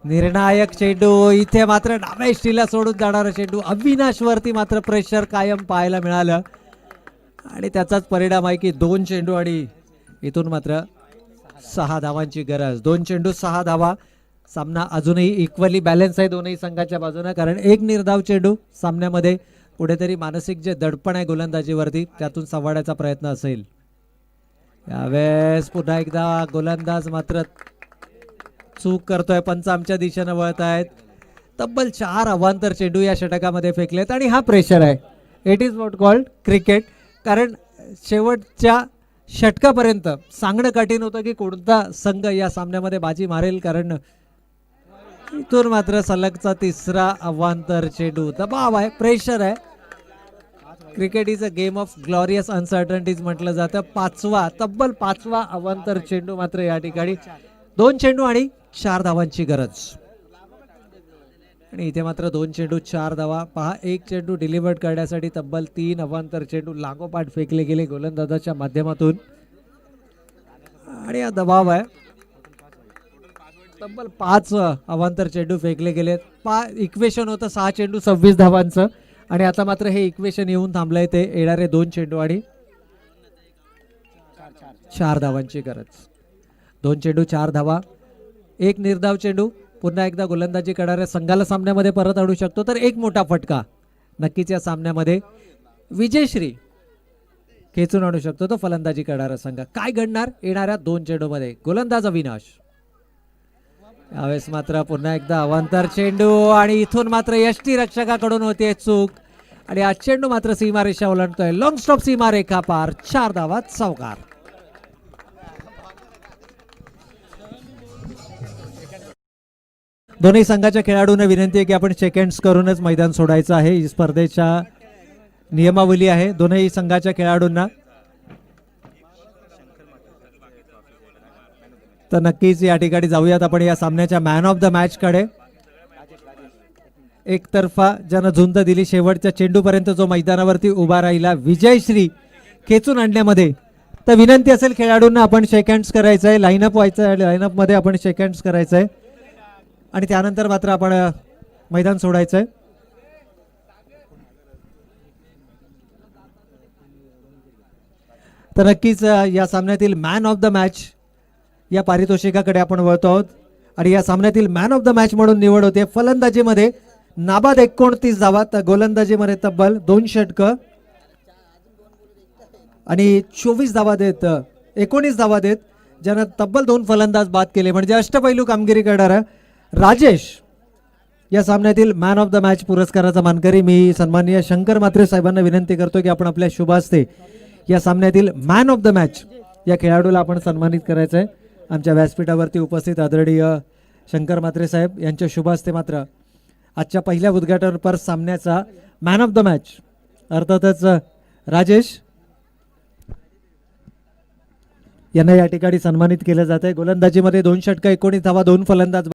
निर्णायक चेंडू. इथे मात्र डाव्या इष्टीला सोडून जाणारा चेंडू. अविनाशवरती मात्र प्रेशर कायम पाहायला मिळालं आणि त्याचाच परिणाम आहे की 2 चेंडू आणि इथून मात्र 6 धावांची गरज. 2 चेंडू 6 धावा. सामना अजूनही इक्वली बॅलन्स आहे दोन्ही संघाच्या बाजूने, कारण एक निर्धाव चेंडू सामन्यामध्ये कुठेतरी मानसिक जे दडपण आहे गोलंदाजीवरती त्यातून संवाडायचा प्रयत्न असेल. यावेळेस पुन्हा एकदा गोलंदाज मात्र चूक करतोय. पंच आमच्या दिशेनं वळत आहेत. तब्बल 4 अवांतर चेंडू या षटकामध्ये फेकलेत आणि हा प्रेशर आहे. It is what called cricket. कारण शेवटच्या षटकापर्यंत सांगणं कठीण होतं की कोणता संघ या सामन्यामध्ये बाजी मारेल, कारण इथून मात्र सलगचा 3रा अवांतर चेंडू. दबाव आहे, प्रेशर आहे. Cricket is a game of glorious uncertainties म्हटलं जातं. तब्बल 5वा अवांतर चेंडू मात्र या ठिकाणी. 2 चेंडू आणि 4 धावांची गरज. आणि इथे मात्र 2 चेंडू 4 धावा. पहा, एक चेंडू डिलिव्हर्ड करण्यासाठी तब्बल 3 अवांतर चेंडू लागोपाठ फेकले गेले गोलंदाजाच्या माध्यमातून. आणि हा दबाव आहे. तब्बल 5 अवांतर चेंडू फेकले गेलेत. इक्वेशन होतं 6 चेंडू 26 धावांचं, आणि आता मात्र हे इक्वेशन येऊन थांबलंय. ते येणारे 2 चेंडू आणि 4 धावांची गरज. 2 चेंडू 4 धावा. एक निर्धाव चेंडू पुन्हा एकदा गोलंदाजी करणाऱ्या संघाला सामन्यामध्ये परत आणू शकतो, तर एक मोठा फटका नक्कीच या सामन्यामध्ये विजयश्री खेचून आणू शकतो तो फलंदाजी करणारा संघ. काय घडणार येणाऱ्या 2 चेंडूमध्ये? गोलंदाज अविनाश. यावेळेस मात्र पुन्हा एकदा अवांतर चेंडू, आणि इथून मात्र यष्टी रक्षकाकडून होते चूक, आणि हा चेंडू मात्र सीमारेषा ओलांडतोय. लॉंग स्टॉप सीमारेखा पार. 4 धावात चौकार. दोन्ही संघाच्या खेळाडूंना विनंती आहे की आपण सेकंड्स करूनच मैदान सोडायचं आहे. ही स्पर्धेच्या नियमावली आहे दोन्ही संघाच्या खेळाडूंना. तर नक्कीच या ठिकाणी जाऊयात आपण या सामन्याच्या मॅन ऑफ द मॅच कडे. एकतर्फा ज्यानं झुंज दिली शेवटच्या चेंडूपर्यंत जो मैदानावरती उभा राहिला विजयश्री खेचून आणण्यामध्ये. तर विनंती असेल खेळाडूंना आपण सेकंड्स करायचं आहे. लाईनअप व्हायचं आहे. लाईनअप मध्ये आपण सेकंड्स करायचं आहे आणि त्यानंतर मात्र आपण मैदान सोडायचं आहे. तर नक्कीच या सामन्यातील मॅन ऑफ द मॅच या पारितोषिकाकडे आपण वळतो आहोत. आणि या सामन्यातील मॅन ऑफ द मॅच म्हणून निवड होते फलंदाजीमध्ये नाबाद 29 धावा, तर गोलंदाजीमध्ये तब्बल 2 षटकं आणि 24 धावा देत 19 धावा देत ज्यानं तब्बल 2 फलंदाज बाद केले, म्हणजे अष्टपैलू कामगिरी करणारा राजेश या सामन्यातील मॅन ऑफ द मॅच पुरस्काराचा मानकरी. मी सन्माननीय शंकर म्हात्रे साहेबांना विनंती करतो की आपण आपल्या शुभ हस्ते या सामन्यातील मॅन ऑफ द मॅच या खेळाडूला आपण सन्मानित करायचं आहे. आमच्या व्यासपीठावरती उपस्थित आदरणीय शंकर म्हात्रे साहेब यांच्या शुभ हस्ते मात्र आजच्या पहिल्या उद्घाटनपर सामन्याचा मॅन ऑफ द मॅच अर्थातच राजेश यांना या ठिकाणी सन्मानित केलं जात आहे. गोलंदाजीमध्ये 2 षटकं 19 धावा 2 फलंदाज